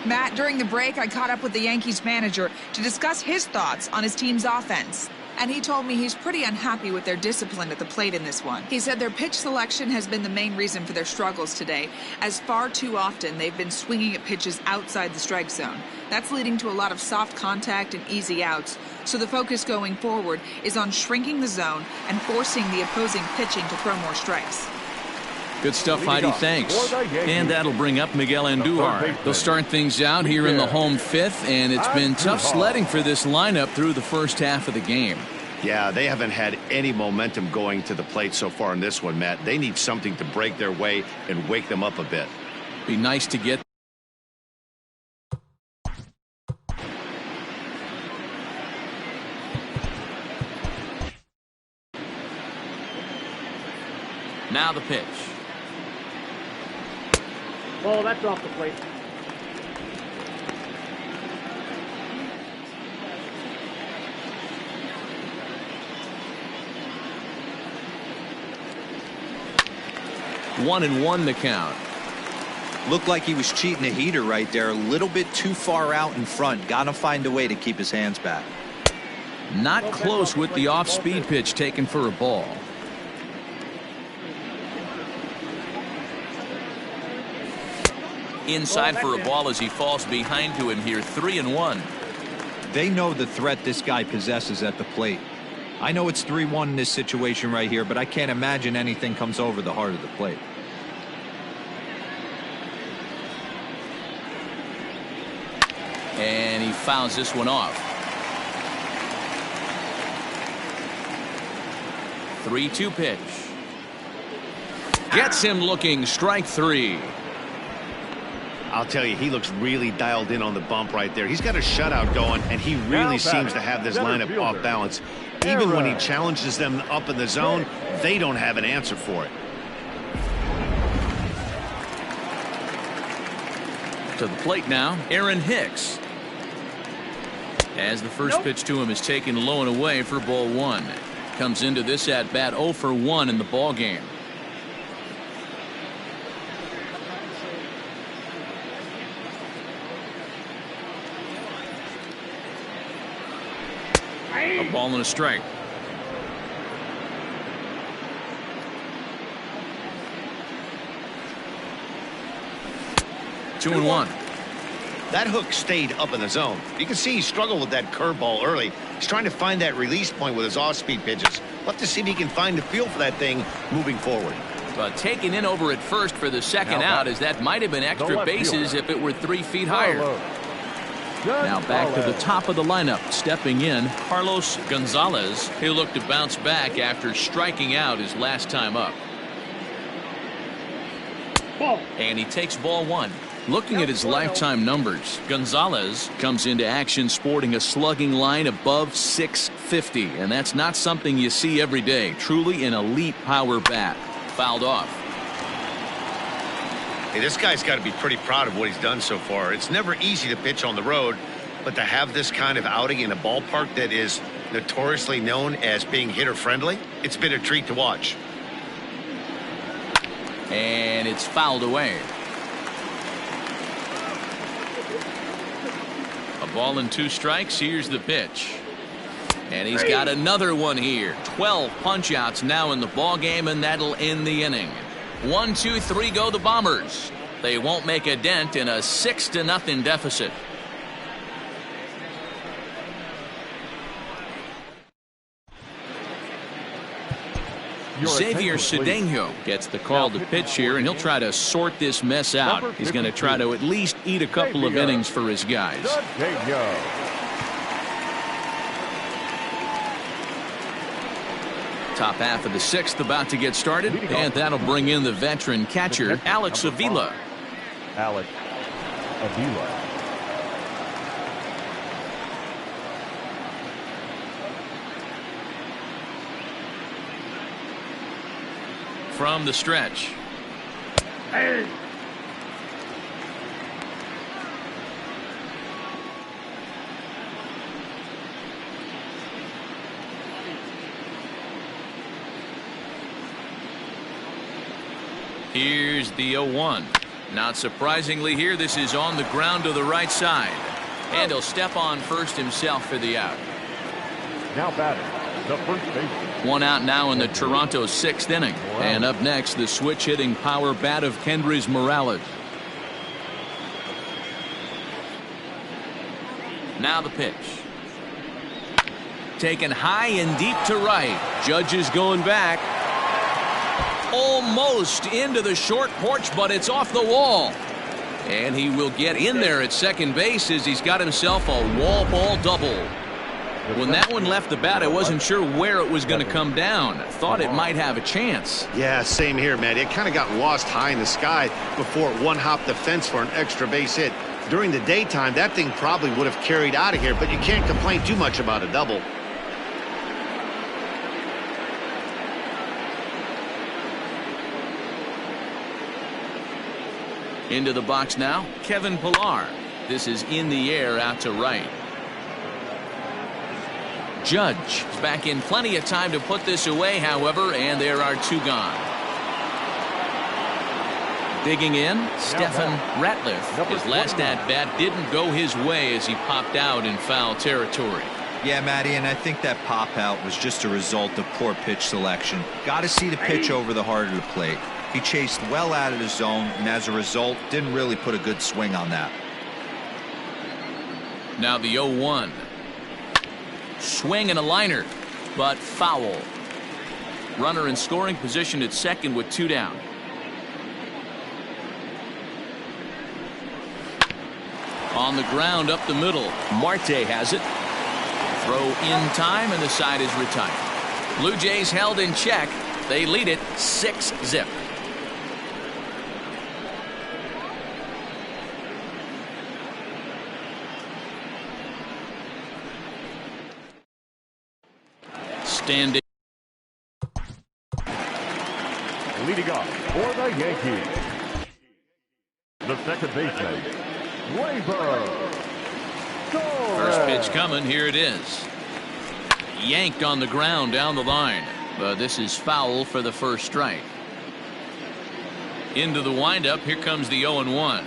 Matt, during the break, I caught up with the Yankees manager to discuss his thoughts on his team's offense. And he told me he's pretty unhappy with their discipline at the plate in this one. He said their pitch selection has been the main reason for their struggles today, as far too often they've been swinging at pitches outside the strike zone. That's leading to a lot of soft contact and easy outs. So the focus going forward is on shrinking the zone and forcing the opposing pitching to throw more strikes. Good stuff, Heidi. Thanks. And that'll bring up Miguel Andujar. They'll start things out here in the home 5th, and it's been tough sledding for this lineup through the first half of the game. Yeah, they haven't had any momentum going to the plate so far in this one, Matt. They need something to break their way and wake them up a bit. Be nice to get. Now the pitch. Ball, that's off the plate. One and one the count. Looked like he was cheating a heater right there. A little bit too far out in front. Got to find a way to keep his hands back. Not close with the off-speed pitch taken for a ball. Inside for a ball as he falls behind to him here. 3-1. They know the threat this guy possesses at the plate. I know it's 3-1 in this situation right here, but I can't imagine anything comes over the heart of the plate. And he fouls this one off. 3-2 pitch. Gets him looking, strike 3. I'll tell you, he looks really dialed in on the bump right there. He's got a shutout going, and he really seems to have this lineup off balance. Even when he challenges them up in the zone, they don't have an answer for it. To the plate now, Aaron Hicks. As the first pitch to him is taken low and away for ball 1. Comes into this at bat 0 for 1 in the ball game. A ball and a strike. Two and 1. That hook stayed up in the zone. You can see he struggled with that curveball early. He's trying to find that release point with his off-speed pitches. We'll have to see if he can find the feel for that thing moving forward. But taken in over at first for the second out, as that might have been extra bases if it were 3 feet higher. Now back to the top of the lineup. Stepping in, Carlos Gonzalez. He'll look to bounce back after striking out his last time up. And he takes ball 1. Looking at his lifetime numbers, Gonzalez comes into action sporting a slugging line above .650, and that's not something you see every day. Truly an elite power bat. Fouled off. Hey, this guy's got to be pretty proud of what he's done so far. It's never easy to pitch on the road, but to have this kind of outing in a ballpark that is notoriously known as being hitter-friendly, it's been a treat to watch. And it's fouled away. A ball and 2 strikes. Here's the pitch. And he's got another one here. 12 punch-outs now in the ball game, and that'll end the inning. 1, 2, 3 go the Bombers. They won't make a dent in a 6-0 deficit. Xavier Cedeno gets the call to pitch here, and he'll try to sort this mess out. He's going to try to at least eat a couple of innings for his guys. Top half of the 6th about to get started, and that'll bring in the veteran catcher, Alex Avila. Alex Avila. From the stretch. Here's the 0-1. Not surprisingly here, this is on the ground to the right side. And he'll step on first himself for the out. Now batting, the first baseman. 1 out now in the Toronto 6th inning. And up next, the switch-hitting power bat of Kendrys Morales. Now the pitch. Taken high and deep to right. Judge is going back. Almost into the short porch, but it's off the wall. And he will get in there at second base as he's got himself a wall ball double. When that one left the bat, I wasn't sure where it was going to come down. Thought it might have a chance. Yeah, same here, man. It kind of got lost high in the sky before it one-hopped the fence for an extra base hit. During the daytime, that thing probably would have carried out of here, but you can't complain too much about a double. Into the box now, Kevin Pillar. This is in the air out to right. Judge is back in plenty of time to put this away, however, and there are 2 gone. Digging in, Stefan Ratliff. His last at-bat didn't go his way as he popped out in foul territory. Yeah, Matty, and I think that pop out was just a result of poor pitch selection. Got to see the pitch over the heart of the plate. He chased well out of the zone, and as a result, didn't really put a good swing on that. Now the 0-1. Swing and a liner, but foul. Runner in scoring position at second with 2 down. On the ground up the middle. Marte has it. Throw in time, and the side is retired. Blue Jays held in check. They lead it 6-0. Standing. Leading off for the Yankees, the second baseman, First pitch coming. Here it is. Yanked on the ground down the line. But this is foul for the first strike. Into the windup. Here comes the 0-1.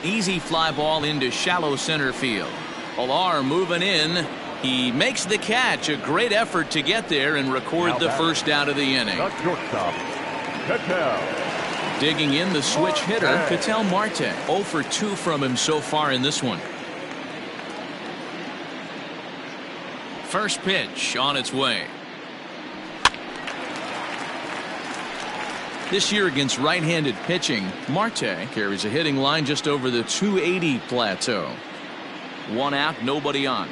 Easy fly ball into shallow center field. Pilar moving in. He makes the catch. A great effort to get there and record the first out of the inning. Digging in the switch hitter, Ketel Marte. 0 for 2 from him so far in this one. First pitch on its way. This year against right-handed pitching, Marte carries a hitting line just over the 280 plateau. 1 out, nobody on.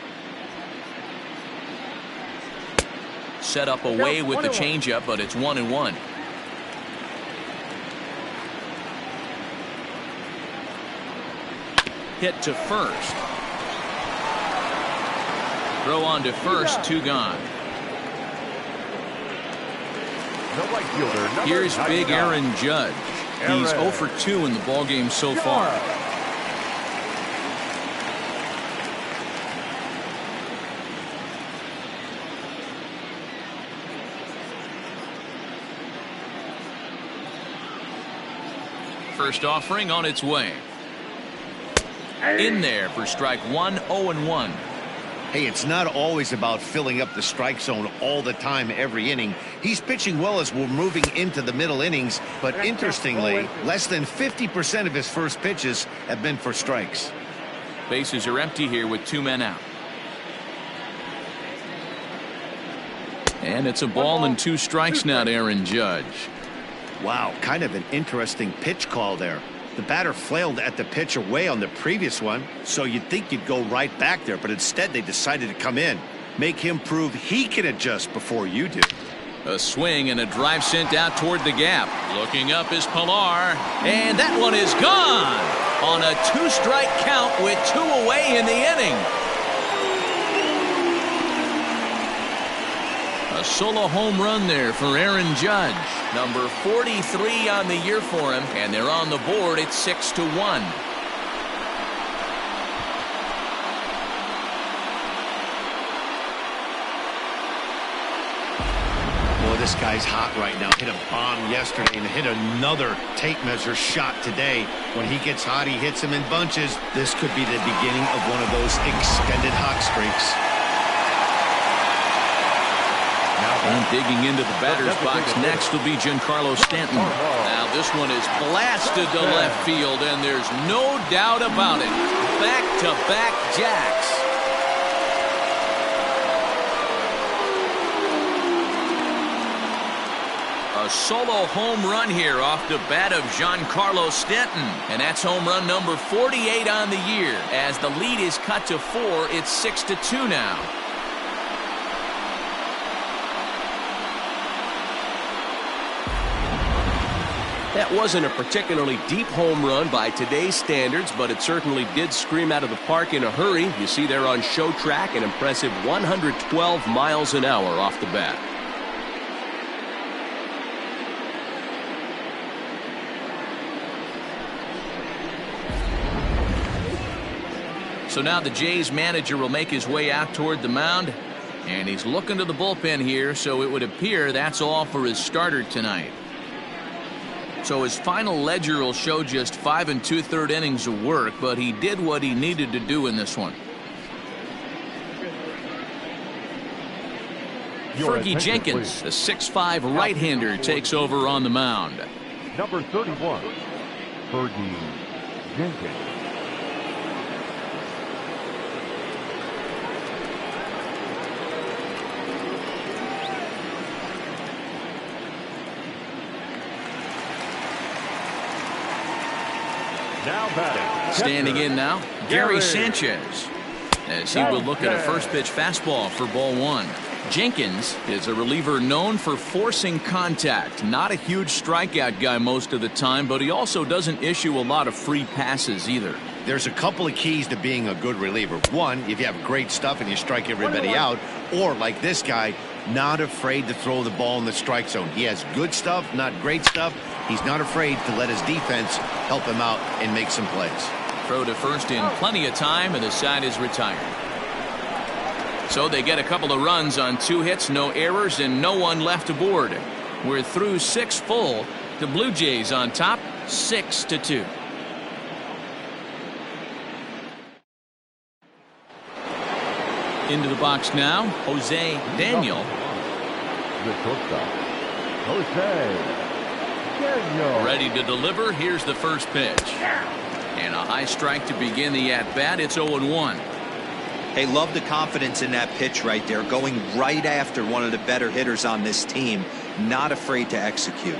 Set up away with the changeup, but it's 1-1. Hit to first. Throw on to first, 2 gone. Here's big Aaron Judge. He's 0 for 2 in the ballgame so far. First offering on its way. In there for strike 1, 0-1. Hey, it's not always about filling up the strike zone all the time every inning. He's pitching well as we're moving into the middle innings, but interestingly, less than 50% of his first pitches have been for strikes. Bases are empty here with 2 men out. And it's a ball and 2 strikes now to Aaron Judge. Wow, kind of an interesting pitch call there. The batter flailed at the pitch away on the previous one, so you'd think you'd go right back there, but instead they decided to come in. Make him prove he can adjust before you do. A swing and a drive sent out toward the gap. Looking up is Pilar, and that one is gone on a 2-strike count with 2 away in the inning. A solo home run there for Aaron Judge. Number 43 on the year for him, and they're on the board. It's 6-1. Boy, this guy's hot right now. Hit a bomb yesterday and hit another tape measure shot today. When he gets hot, he hits them in bunches. This could be the beginning of one of those extended hot streaks. And digging into the batter's box next will be Giancarlo Stanton. Now this one is blasted to left field, and there's no doubt about it. Back-to-back jacks. A solo home run here off the bat of Giancarlo Stanton. And that's home run number 48 on the year. As the lead is cut to 4, it's 6-2 now. That wasn't a particularly deep home run by today's standards, but it certainly did scream out of the park in a hurry. You see there on show track an impressive 112 miles an hour off the bat. So now the Jays manager will make his way out toward the mound, and he's looking to the bullpen here, so it would appear that's all for his starter tonight. So his final ledger will show just 5 2/3 innings of work, but he did what he needed to do in this one. Your Fergie attention, Jenkins, the please. 6'5" right-hander, takes over on the mound. Number 31, Fergie Jenkins. Now batting. Standing in now, Gary Sanchez, as he will look at a first pitch fastball for ball one. Jenkins is a reliever known for forcing contact. Not a huge strikeout guy most of the time, but he also doesn't issue a lot of free passes either. There's a couple of keys to being a good reliever. One, if you have great stuff and you strike everybody out, or like this guy, not afraid to throw the ball in the strike zone. He has good stuff, not great stuff. He's not afraid to let his defense help him out and make some plays. Throw to first in plenty of time, and the side is retired. So they get a couple of runs on 2 hits, no errors, and no one left aboard. We're through 6 full. The Blue Jays on top, 6-2. Into the box now, Jose Daniel. The shortstop, Jose Daniel. Ready to deliver. Here's the first pitch. And a high strike to begin the at-bat. It's 0-1. Hey, love the confidence in that pitch right there. Going right after one of the better hitters on this team. Not afraid to execute.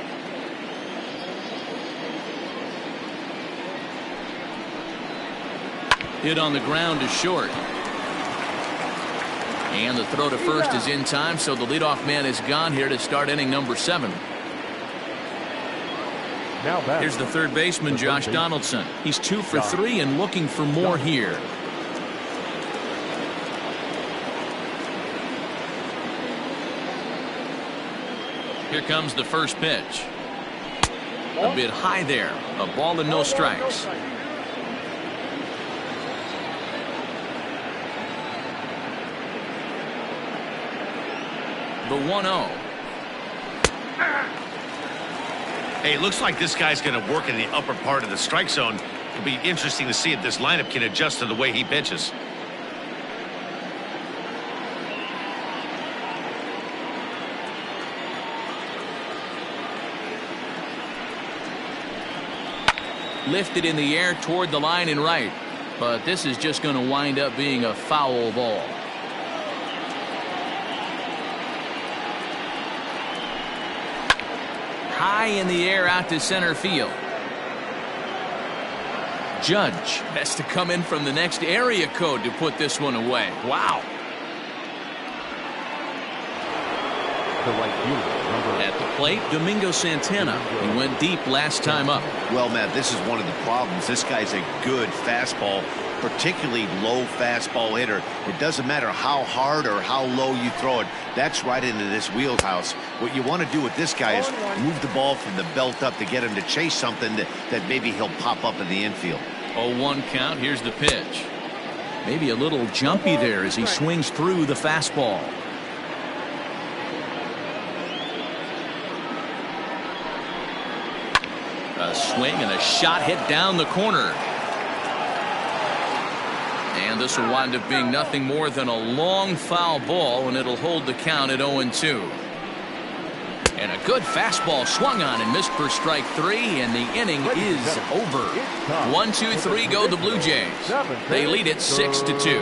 Hit on the ground is short. And the throw to first is in time, so the leadoff man is gone here to start inning number 7. Now batting. Here's the third baseman, Josh Donaldson. He's 2 for 3 and looking for more here. Here comes the first pitch. A bit high there. A ball and no strikes. The 1-0. Hey, it looks like this guy's going to work in the upper part of the strike zone. It'll be interesting to see if this lineup can adjust to the way he pitches. Lifted in the air toward the line and right. But this is just going to wind up being a foul ball. High in the air out to center field. Judge has to come in from the next area code to put this one away. Wow. The right fielder, At the plate, Domingo Santana. He went deep last time up. Well, Matt, this is one of the problems. This guy's a good fastball, particularly low fastball hitter. It doesn't matter how hard or how low you throw it. That's right into this wheelhouse. What you want to do with this guy is move the ball from the belt up to get him to chase something that maybe he'll pop up in the infield. 0-1 count. Here's the pitch. Maybe a little jumpy there as he swings through the fastball. A swing and a shot hit down the corner. And this will wind up being nothing more than a long foul ball, and it'll hold the count at 0-2. And a good fastball swung on and missed for strike 3, and the inning is over. 1-2-3 go the Blue Jays. They lead it 6-2.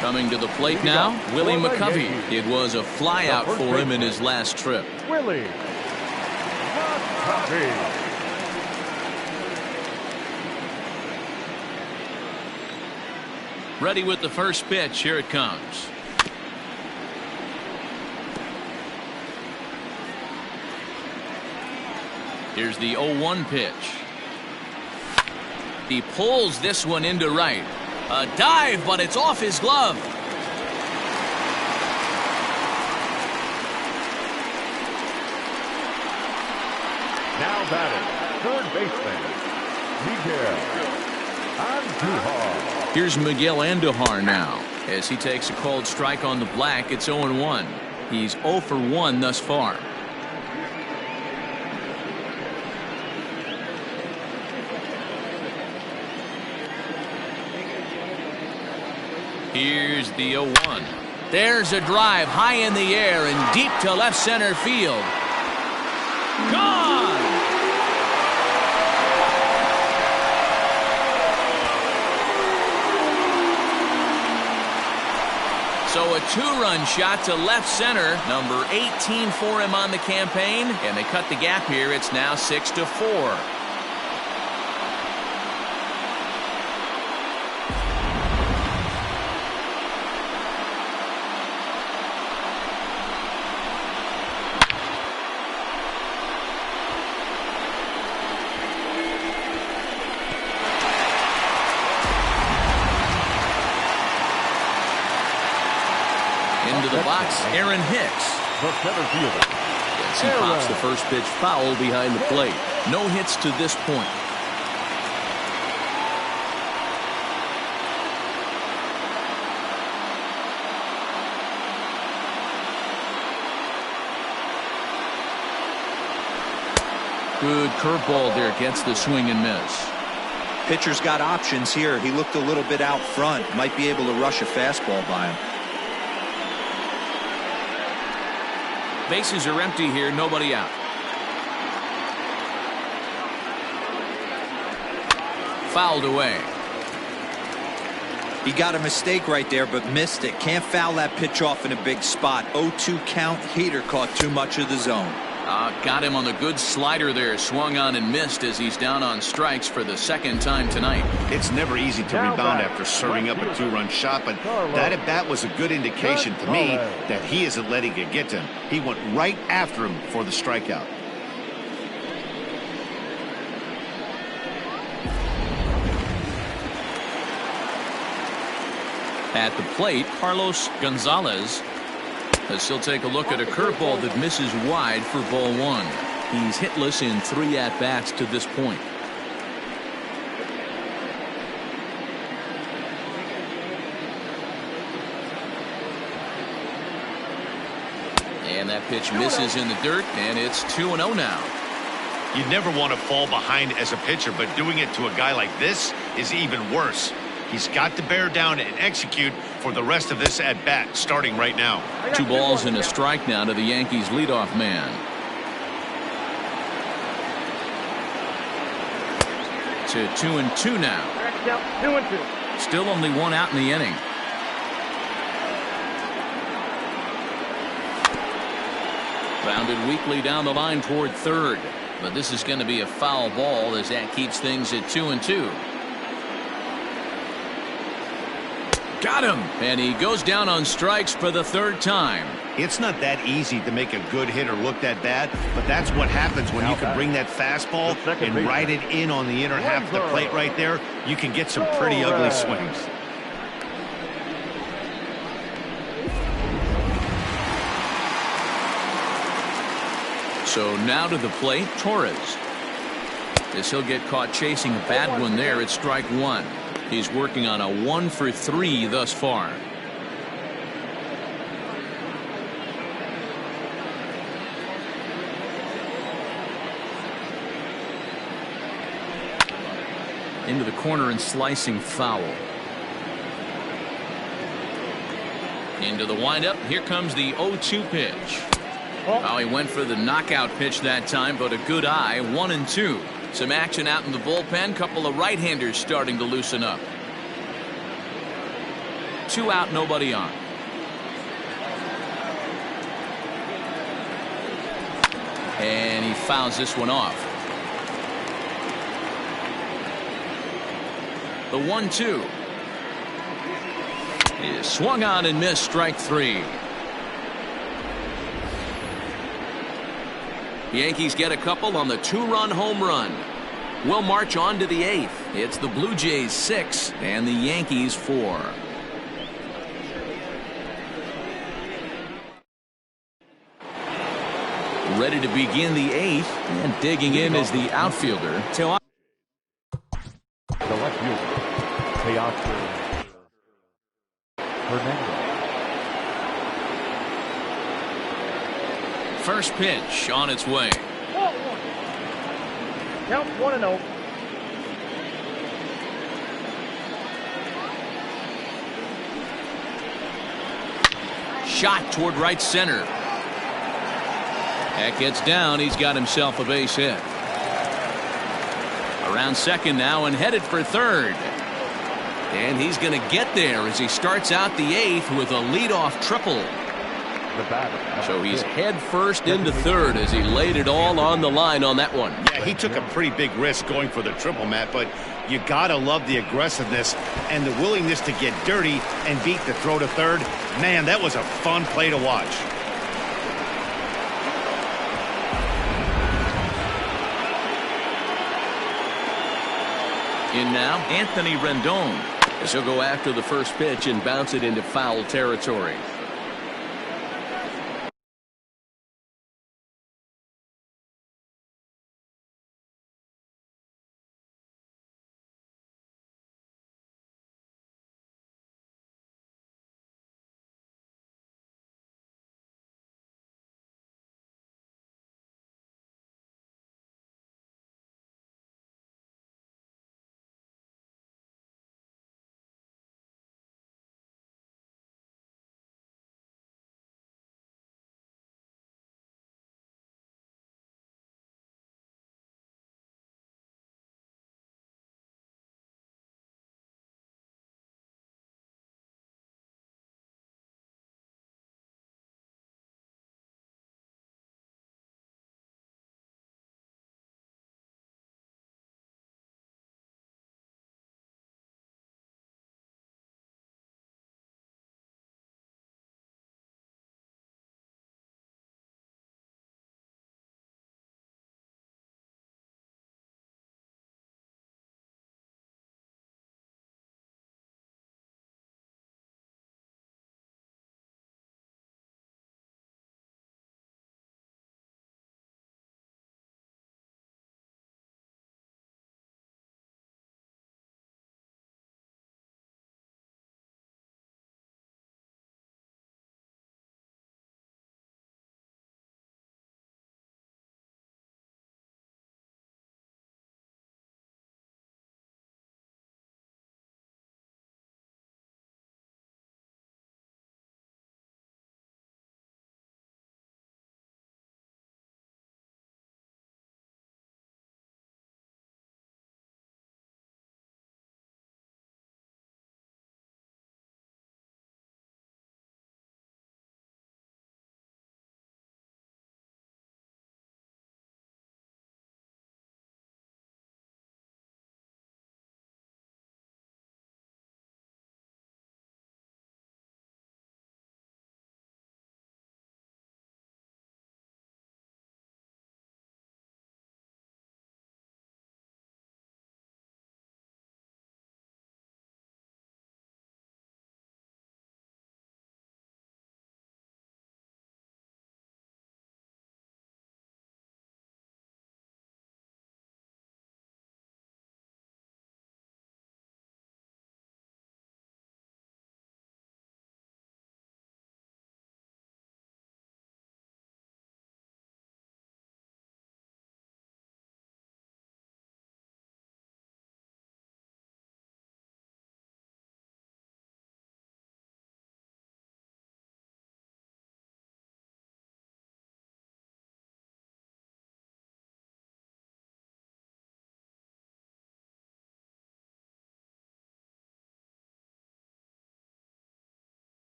Coming to the plate now, Willie McCovey. It was a flyout for him in his last trip. Willie McCovey. Ready with the first pitch. Here it comes. Here's the 0-1 pitch. He pulls this one into right. A dive, but it's off his glove. Now batting, third baseman, Miguel Andujar. Here's Miguel Andujar now. As he takes a cold strike on the black, it's 0-1. He's 0 for 1 thus far. Here's the 0-1. There's a drive high in the air and deep to left center field. Gone! So a two-run shot to left center, number 18 for him on the campaign, and they cut the gap here. It's now 6-4. Into the box, Aaron Hicks. The center fielder. Yes, he pops the first pitch foul behind the plate. No hits to this point. Good curveball there, gets the swing and miss. Pitcher's got options here. He looked a little bit out front. Might be able to rush a fastball by him. Bases are empty here, nobody out. Fouled away. He got a mistake right there, but missed it. Can't foul that pitch off in a big spot. 0-2 count. Hader caught too much of the zone. Got him on the good slider there. Swung on and missed as he's down on strikes for the second time tonight. It's never easy to rebound after serving up a two-run shot, but that at-bat was a good indication to me that he isn't letting it get to him. He went right after him for the strikeout. At the plate, Carlos Gonzalez. As he'll take a look at a curveball that misses wide for ball one. He's hitless in 3 at-bats to this point. And that pitch misses in the dirt, and it's 2-0 now. You never want to fall behind as a pitcher, but doing it to a guy like this is even worse. He's got to bear down and execute for the rest of this at-bat, starting right now. 2 balls and a strike now to the Yankees leadoff man. To 2-2 now. 2-2. Still only 1 out in the inning. Bounded weakly down the line toward third. But this is going to be a foul ball as that keeps things at 2-2. Got him. And he goes down on strikes for the 3rd time. It's not that easy to make a good hitter look that bad, but that's what happens when you can bring that fastball and ride it in on the inner half of the plate right there. You can get some pretty ugly swings. So now to the plate, Torres. As he'll get caught chasing a bad one there at strike 1. He's working on a 1-for-3 thus far. Into the corner and slicing foul. Into the windup. Here comes the 0-2 pitch. Oh, he went for the knockout pitch that time, but a good eye. 1-2. Some action out in the bullpen. Couple of right-handers starting to loosen up. 2 out, nobody on. And he fouls this one off. The 1-2 is swung on and missed. Strike 3. Yankees get a couple on the 2-run home run. We'll march on to the 8th. It's the Blue Jays 6 and the Yankees 4. Ready to begin the 8th, and digging in is the outfielder. The left fielder, Teoscar Hernandez. First pitch on its way. Count 1-0. shot toward right center. That gets down. He's got himself a base hit. Around second now and headed for third. And he's going to get there as he starts out the eighth with a leadoff triple. So he's head first into third as he laid it all on the line on that one. Yeah, he took a pretty big risk going for the triple, Matt, but you gotta love the aggressiveness and the willingness to get dirty and beat the throw to third. Man, that was a fun play to watch. In now, Anthony Rendon, as he'll go after the first pitch and bounce it into foul territory.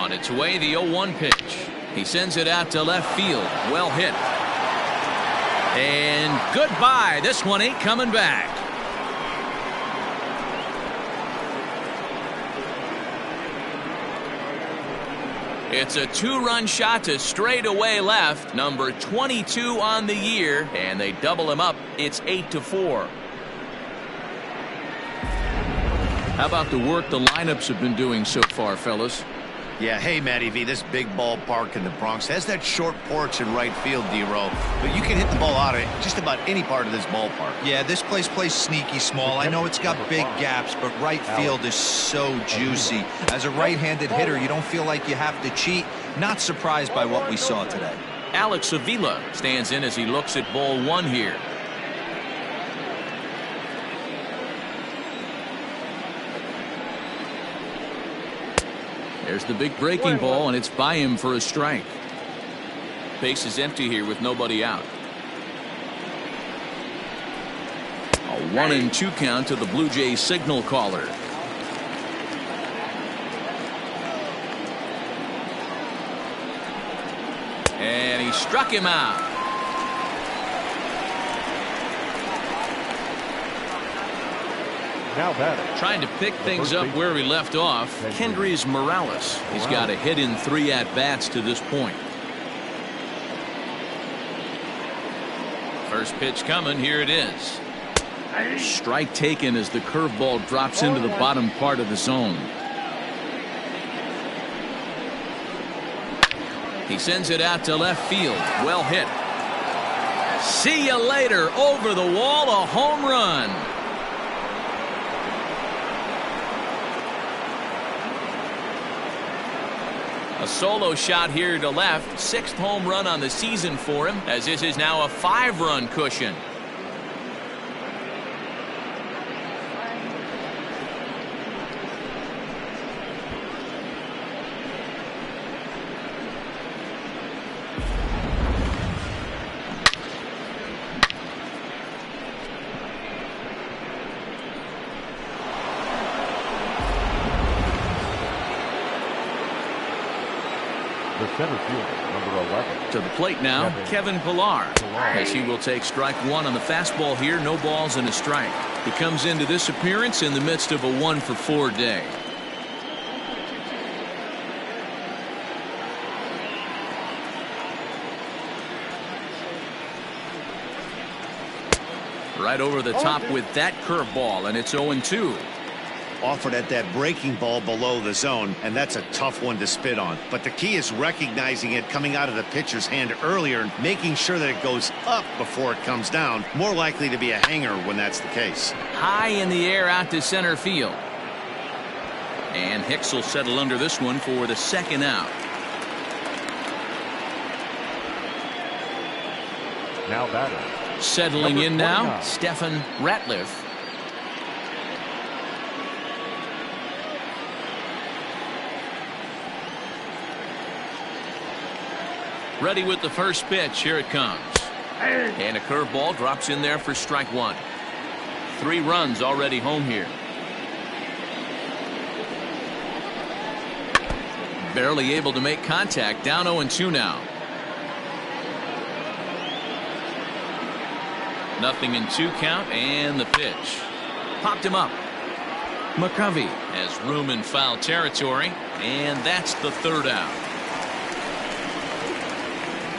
On its way, the 0-1 pitch. He sends it out to left field. Well hit. And goodbye. This one ain't coming back. It's a 2-run shot to straightaway left. Number 22 on the year. And they double him up. It's 8-4. How about the work the lineups have been doing so far, fellas? Yeah, hey, Matty V, this big ballpark in the Bronx has that short porch in right field, D-Row, but you can hit the ball out of just about any part of this ballpark. Yeah, this place plays sneaky small. I know it's got big gaps, but right field is so juicy. As a right-handed hitter, you don't feel like you have to cheat. Not surprised by what we saw today. Alex Avila stands in as he looks at ball 1 here. There's the big breaking ball, and it's by him for a strike. Base is empty here with nobody out. A 1-2 count to the Blue Jays signal caller. And he struck him out. Now batting. Trying to pick things up where he left off. Kendrys Morales. He's got a hit in 3 at-bats to this point. First pitch coming. Here it is. Strike taken as the curveball drops into the bottom part of the zone. He sends it out to left field. Well hit. See you later. Over the wall. A home run. A solo shot here to left. 6th home run on the season for him, as this is now a 5-run cushion. The center fielder, number 11. To the plate now, Kevin Pillar, as he will take strike 1 on the fastball here. No balls and a strike. He comes into this appearance in the midst of a 1-for-4 day. Right over the top with that curveball, and it's 0-2. Offered at that breaking ball below the zone, and that's a tough one to spit on. But the key is recognizing it coming out of the pitcher's hand earlier and making sure that it goes up before it comes down. More likely to be a hanger when that's the case. High in the air out to center field. And Hicks will settle under this one for the 2nd out. Now batting. Settling in now, Stefan Ratliff. Ready with the first pitch. Here it comes. And a curveball drops in there for strike 1. 3 runs already home here. Barely able to make contact. Down 0-2 now. Nothing in 2 count, and the pitch. Popped him up. McCovey has room in foul territory, and that's the 3rd out.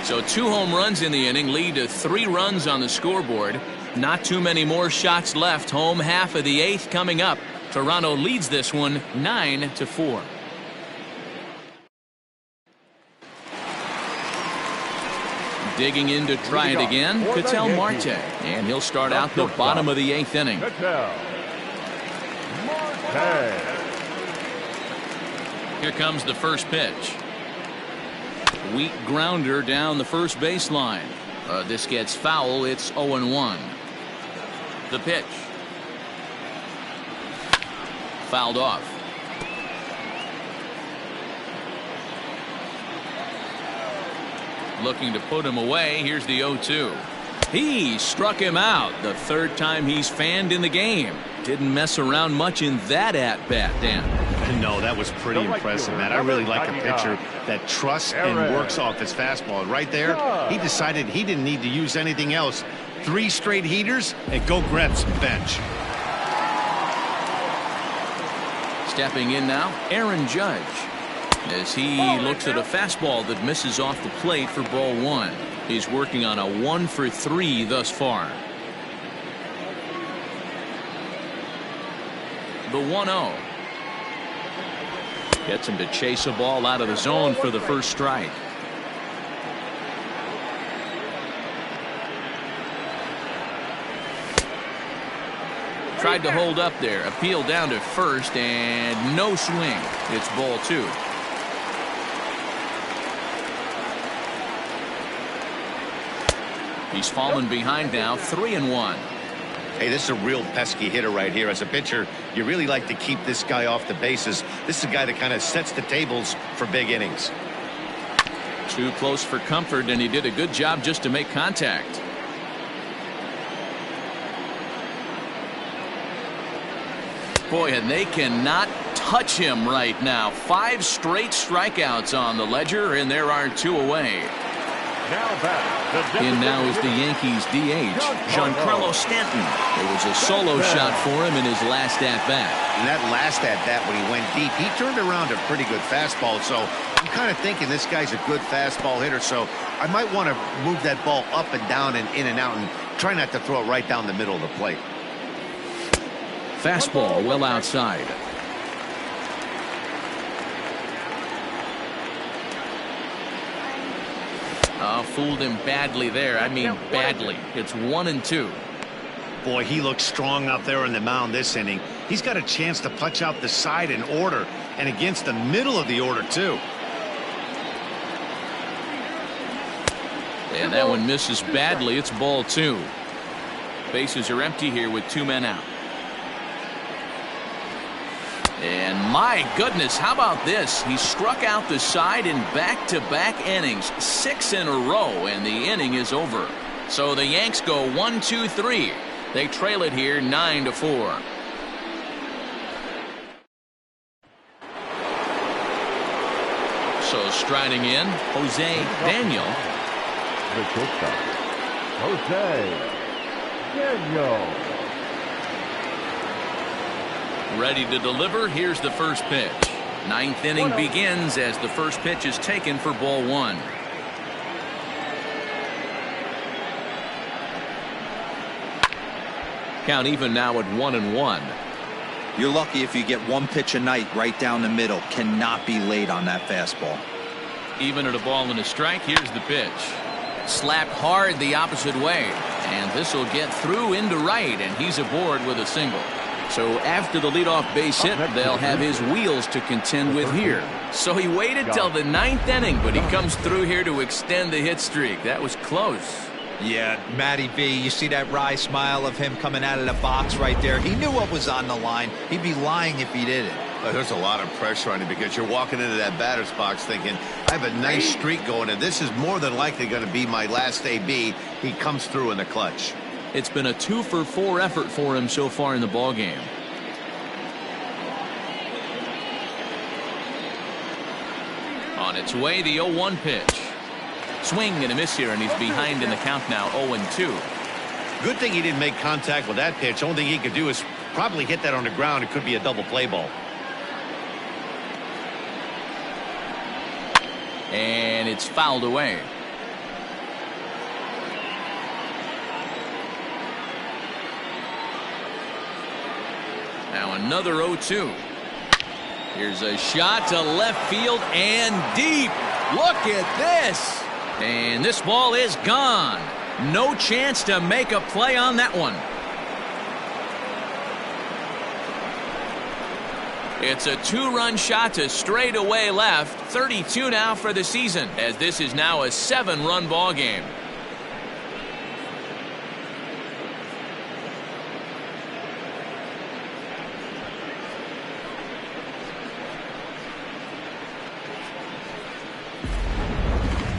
So 2 home runs in the inning lead to 3 runs on the scoreboard. Not too many more shots left. Home half of the 8th coming up. Toronto leads this one 9-4. Digging in to try it again, Ketel Marte. And he'll start out the bottom of the 8th inning. Here comes the first pitch. Weak grounder down the first baseline. This gets foul. It's 0-1. The pitch. Fouled off. Looking to put him away. Here's the 0-2. He struck him out. The 3rd time he's fanned in the game. Didn't mess around much in that at-bat, Dan. No, that was pretty impressive, man. I really like a pitcher that trusts and works off his fastball. And right there, he decided he didn't need to use anything else. 3 straight heaters and go grab some bench. Stepping in now, Aaron Judge, as he looks at a fastball that misses off the plate for ball 1. He's working on a 1 for 3 thus far. The 1-0. Gets him to chase a ball out of the zone for the first strike. Tried to hold up there. Appeal down to first and no swing. It's ball 2. He's fallen behind now, 3-1. Hey, this is a real pesky hitter right here. As a pitcher, you really like to keep this guy off the bases. This is a guy that kind of sets the tables for big innings. Too close for comfort, and he did a good job just to make contact. Boy, and they cannot touch him right now. 5 straight strikeouts on the ledger, and there are 2 away. In now is the Yankees DH, Giancarlo Stanton. It was a solo shot for him in his last at-bat. And that last at-bat when he went deep, he turned around a pretty good fastball. So I'm kind of thinking this guy's a good fastball hitter. So I might want to move that ball up and down and in and out and try not to throw it right down the middle of the plate. Fastball well outside. Fooled him badly there. I mean badly. It's 1-2. Boy, he looks strong out there on the mound this inning. He's got a chance to punch out the side in order and against the middle of the order too. And that one misses badly. It's ball 2. Bases are empty here with 2 men out. And my goodness, how about this? He struck out the side in back-to-back innings, 6 in a row, and the inning is over. So the Yanks go 1-2-3. They trail it here 9-4. So striding in, Jose Daniel. Jose Daniel. Ready to deliver. Here's the first pitch. 9th inning begins as the first pitch is taken for ball 1. Count even now at 1-1. You're lucky if you get 1 pitch a night right down the middle. Cannot be late on that fastball. Even at a ball and a strike, here's the pitch. Slapped hard the opposite way. And this will get through into right, and he's aboard with a single. So after the leadoff base hit, they'll have his wheels to contend with here. So he waited till the 9th inning, but he comes through here to extend the hit streak. That was close. Yeah, Matty B, you see that wry smile of him coming out of the box right there. He knew what was on the line. He'd be lying if he didn't. There's a lot of pressure on him because you're walking into that batter's box thinking, I have a nice streak going, and this is more than likely going to be my last AB. He comes through in the clutch. It's been a 2-for-4 effort for him so far in the ballgame. On its way, the 0-1 pitch. Swing and a miss here, and he's behind in the count now, 0-2. Good thing he didn't make contact with that pitch. Only thing he could do is probably hit that on the ground. It could be a double play ball. And it's fouled away. Now another 0-2. Here's a shot to left field and deep. Look at this. And this ball is gone. No chance to make a play on that one. It's a 2-run shot to straightaway left. 32 now for the season, as this is now a 7-run ball game.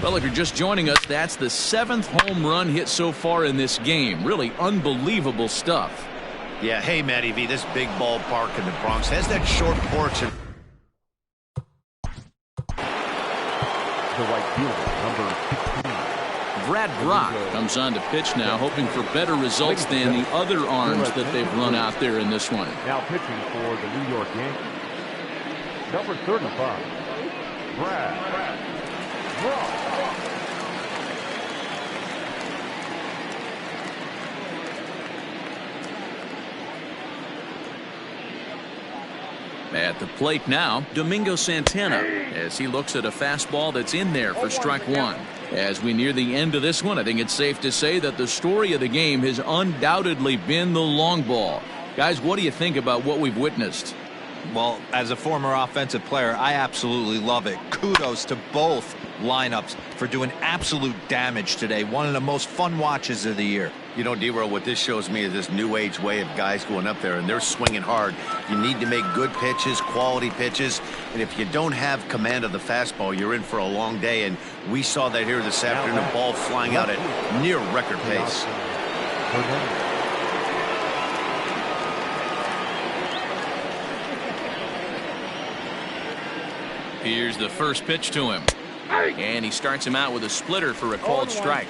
Well, if you're just joining us, that's the 7th home run hit so far in this game. Really unbelievable stuff. Yeah, hey, Matty V, this big ballpark in the Bronx has that short porch. the right fielder, number 16. Brad Brock comes on to pitch now, hoping for better results than the other arms that they've run out there in this one. Now pitching for the New York Yankees, number 35, Brad Brock. At the plate now, Domingo Santana, as he looks at a fastball that's in there for strike one. As we near the end of this one, I think it's safe to say that the story of the game has undoubtedly been the long ball. Guys, what do you think about what we've witnessed? Well, as a former offensive player, I absolutely love it. Kudos to both lineups for doing absolute damage today. One of the most fun watches of the year. You know, D-Roll, what this shows me is this new age way of guys going up there and they're swinging hard. You need to make good pitches, quality pitches, and if you don't have command of the fastball, you're in for a long day, and we saw that here this afternoon, a ball flying out at near record pace. Here's the first pitch to him. And he starts him out with a splitter for a called strike.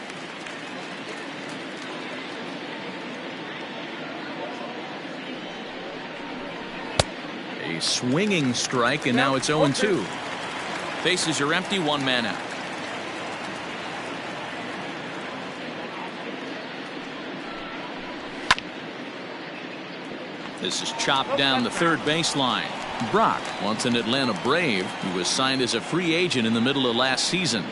A swinging strike, and now it's 0-2. Bases are empty, one man out. This is chopped down the third baseline. Brock, once an Atlanta Brave, he was signed as a free agent in the middle of last season.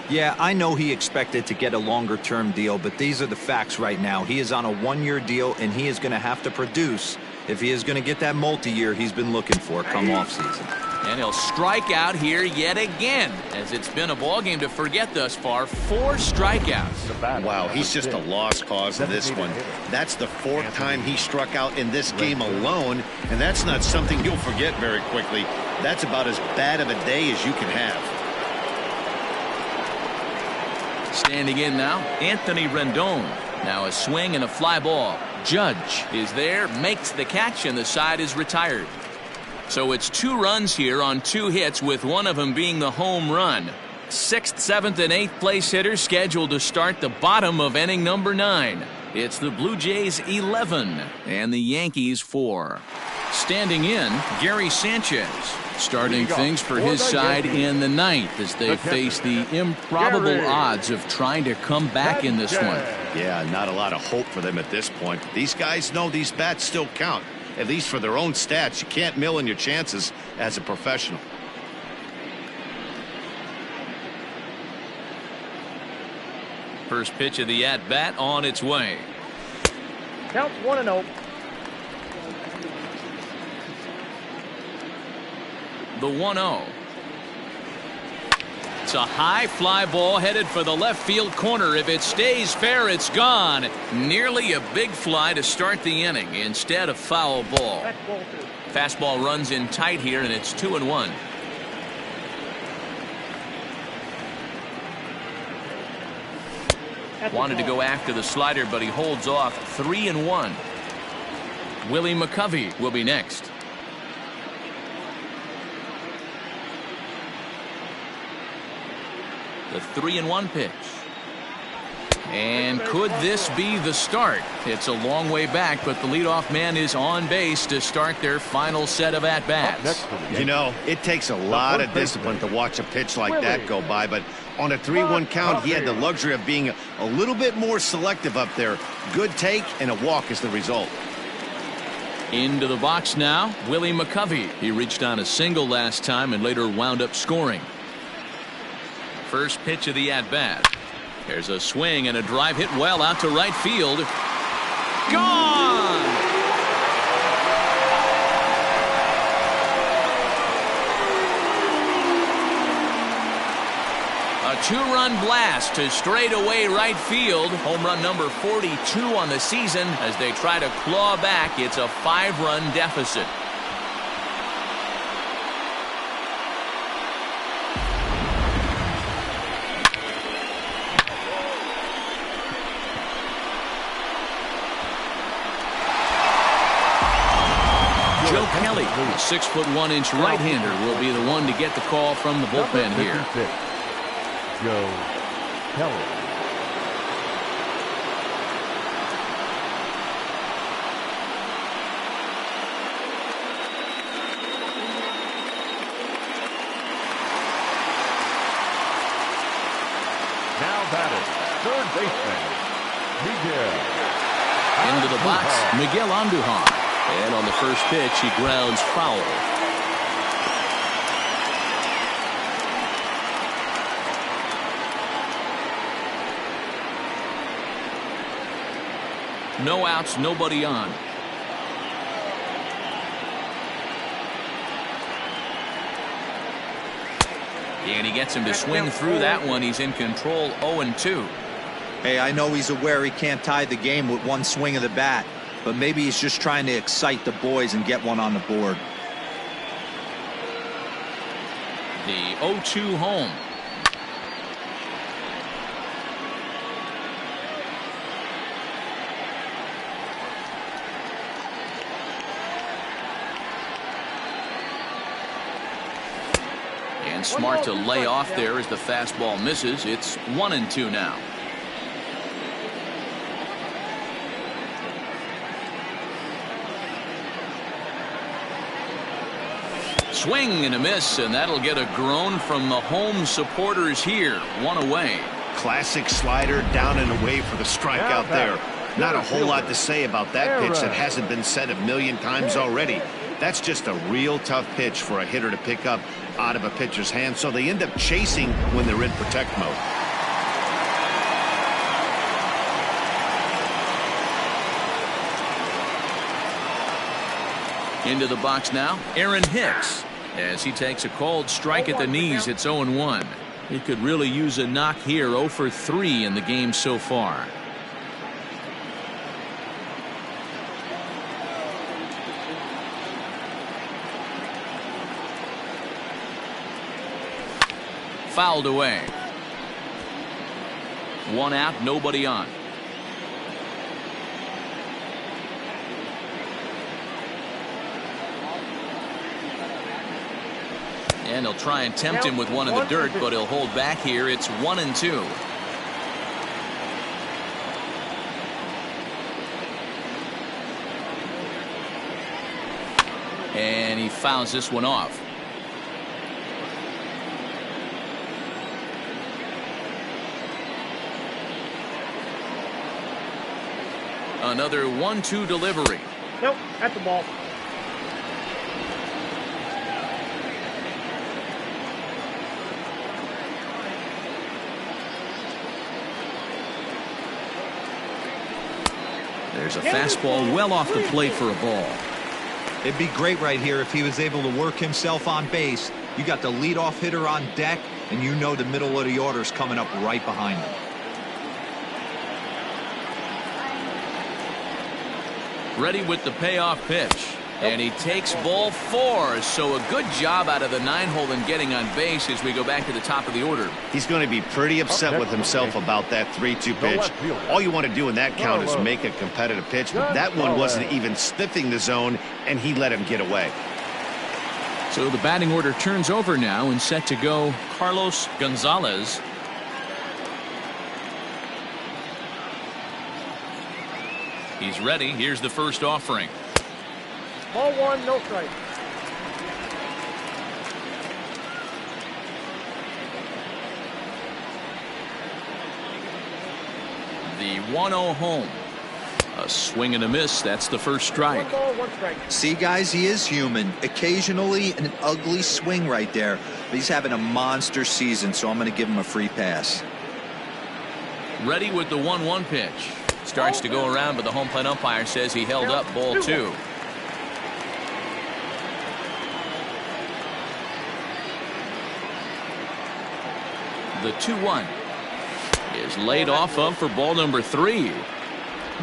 Yeah, I know he expected to get a longer-term deal, but these are the facts right now. He is on a one-year deal, and he is going to have to produce if he is going to get that multi-year he's been looking for come off-season. And he'll strike out here yet again, as it's been a ball game to forget thus far. 4 strikeouts. Wow, he's just a lost cause in this one. That's the 4th time he struck out in this game alone, and that's not something you'll forget very quickly. That's about as bad of a day as you can have. Standing in now, Anthony Rendon. Now a swing and a fly ball. Judge is there, makes the catch, and the side is retired. So it's 2 runs here on 2 hits, with one of them being the home run. 6th, 7th, and 8th place hitters scheduled to start the bottom of inning number 9. It's the Blue Jays 11 and the Yankees 4. Standing in, Gary Sanchez, starting things for his side in the 9th as they face the improbable odds of trying to come back in this one. Yeah, not a lot of hope for them at this point. These guys know these bats still count, at least for their own stats. You can't mill in your chances as a professional. First pitch of the at-bat on its way. Counts 1-0. The 1-0. It's a high fly ball headed for the left field corner. If it stays fair, it's gone. Nearly a big fly to start the inning. Instead, a foul ball. Fastball runs in tight here, and it's 2-1. Wanted to go after the slider, but he holds off. 3-1. Willie McCovey will be next. The 3-1 pitch. And could this be the start? It's a long way back, but the leadoff man is on base to start their final set of at-bats. You know, it takes a lot of discipline to watch a pitch like that go by, but on a 3-1 count, he had the luxury of being a little bit more selective up there. Good take and a walk is the result. Into the box now, Willie McCovey. He reached on a single last time and later wound up scoring. First pitch of the at-bat. There's a swing and a drive hit well out to right field. Gone! A 2-run blast to straightaway right field. Home run number 42 on the season as they try to claw back. It's a 5-run deficit. Joe Kelly, the 6'1" right-hander, will be the one to get the call from the bullpen here. Joe Kelly. Now batting, third baseman, Miguel. Into the box, Miguel Andujar. And on the first pitch, he grounds foul. No outs, nobody on. And he gets him to swing through that one. He's in control, 0-2. Hey, I know he's aware he can't tie the game with one swing of the bat, but maybe he's just trying to excite the boys and get one on the board. The 0-2 home. And smart to lay off there as the fastball misses. It's 1-2 now. Swing and a miss, and that'll get a groan from the home supporters here. One away. Classic slider down and away for the strikeout there. Not a whole lot to say about that pitch that hasn't been said a million times already. That's just a real tough pitch for a hitter to pick up out of a pitcher's hand, so they end up chasing when they're in protect mode. Into the box now, Aaron Hicks. As he takes a cold strike at the knees, it's 0-1. He could really use a knock here. 0 for 3 in the game so far. Fouled away. One out, nobody on. And he'll try and tempt him with one in the dirt, but he'll hold back here. It's 1-2. And he fouls this one off. Another 1-2 delivery. Nope, at the ball. There's a fastball well off the plate for a ball. It'd be great right here if he was able to work himself on base. You got the leadoff hitter on deck, and you know the middle of the order is coming up right behind him. Ready with the payoff pitch. And he takes ball 4. So a good job out of the 9-hole in getting on base as we go back to the top of the order. He's going to be pretty upset with himself about that 3-2 pitch. All you want to do in that count is make a competitive pitch, but that one wasn't even sniffing the zone, and he let him get away. So the batting order turns over now, and set to go Carlos Gonzalez. He's ready. Here's the first offering. Ball 1, no strike. The 1-0 home. A swing and a miss. That's the first strike. 1 ball, 1 strike. See, guys, he is human. Occasionally an ugly swing right there, but he's having a monster season, so I'm going to give him a free pass. Ready with the 1-1 pitch. Starts to go around, but the home plate umpire says he held up. Ball 2. The 2-1 is laid off of for ball number 3.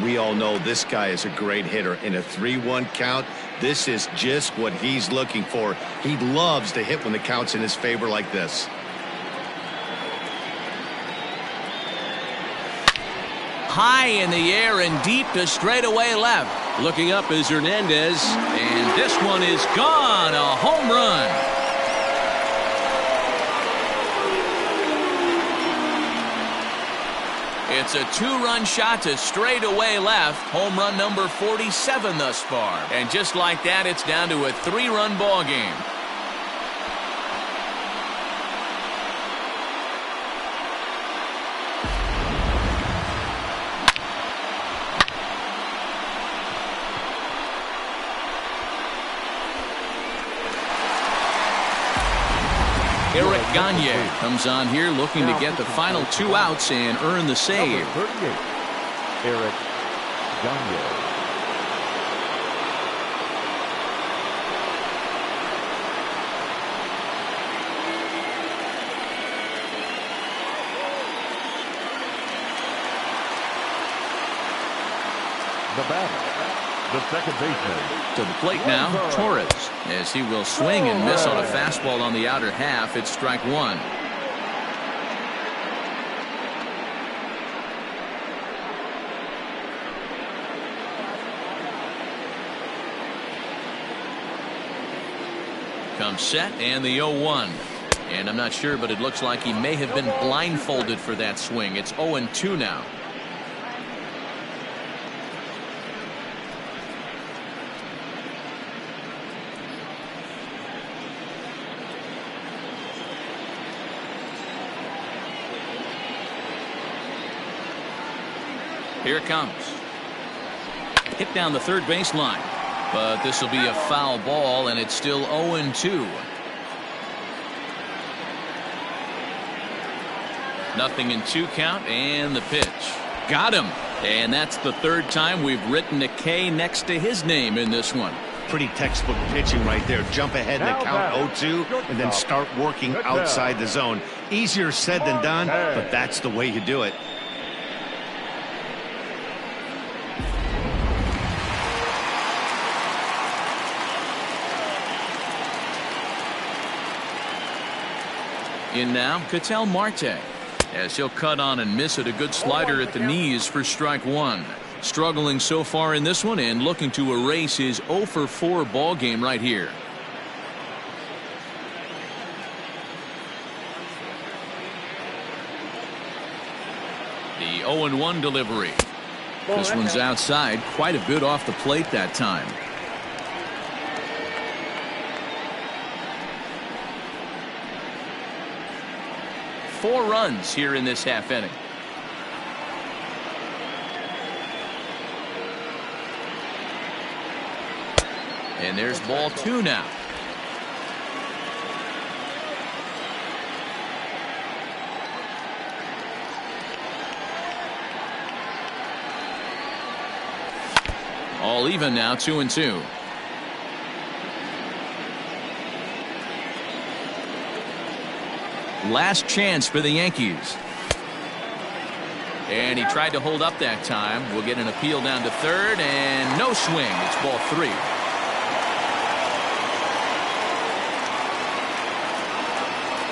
We all know this guy is a great hitter. In a 3-1 count, this is just what he's looking for. He loves to hit when the count's in his favor like this. High in the air and deep to straightaway left. Looking up is Hernandez, and this one is gone. A home run. It's a two-run shot to straightaway left. Home run number 47 thus far. And just like that, it's down to a three-run ball game. Eric Gagne comes on here looking to get the final 2 outs and earn the save. Number 38, Eric Gagne. The batter, the second baseman. To the plate now, Torres, as he will swing and miss on a fastball on the outer half. It's strike one. Comes set and the 0-1. And I'm not sure, but it looks like he may have been blindfolded for that swing. It's 0-2 now. Here it comes. Hit down the third baseline. But this will be a foul ball, and it's still 0-2. Nothing in 2 count, and the pitch. Got him. And that's the third time we've written a K next to his name in this one. Pretty textbook pitching right there. Jump ahead in the count 0-2 and then start working outside the zone. Easier said than done, but that's the way you do it. In now, Ketel Marte, as he'll cut on and miss it. A good slider at the knees for strike one. Struggling so far in this one and looking to erase his 0-for-4 ball game right here. The 0-1 delivery. This one's outside, quite a bit off the plate that time. Four runs here in this half inning. And there's ball 2 now. All even now, 2-2. Last chance for the Yankees. And he tried to hold up that time. We'll get an appeal down to third, and no swing. It's ball 3.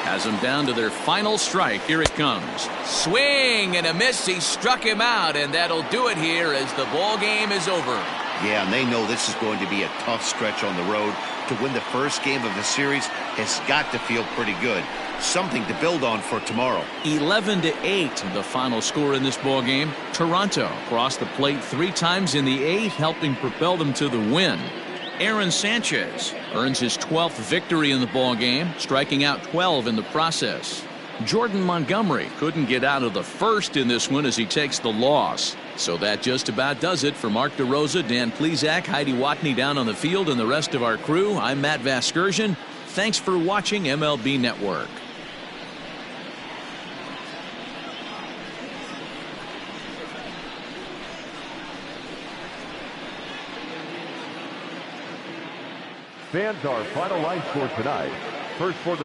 Has them down to their final strike. Here it comes. Swing and a miss. He struck him out, and that'll do it here as the ball game is over. Yeah, and they know this is going to be a tough stretch on the road. To win the first game of the series has got to feel pretty good. Something to build on for tomorrow. 11-8, the final score in this ball game. Toronto crossed the plate 3 times in the 8th, helping propel them to the win. Aaron Sanchez earns his 12th victory in the ball game, striking out 12 in the process. Jordan Montgomery couldn't get out of the first in this one as he takes the loss. So that just about does it for Mark DeRosa, Dan Plesac, Heidi Watney down on the field, and the rest of our crew. I'm Matt Vasgersian. Thanks for watching MLB Network. Fans, our final line score tonight. First for the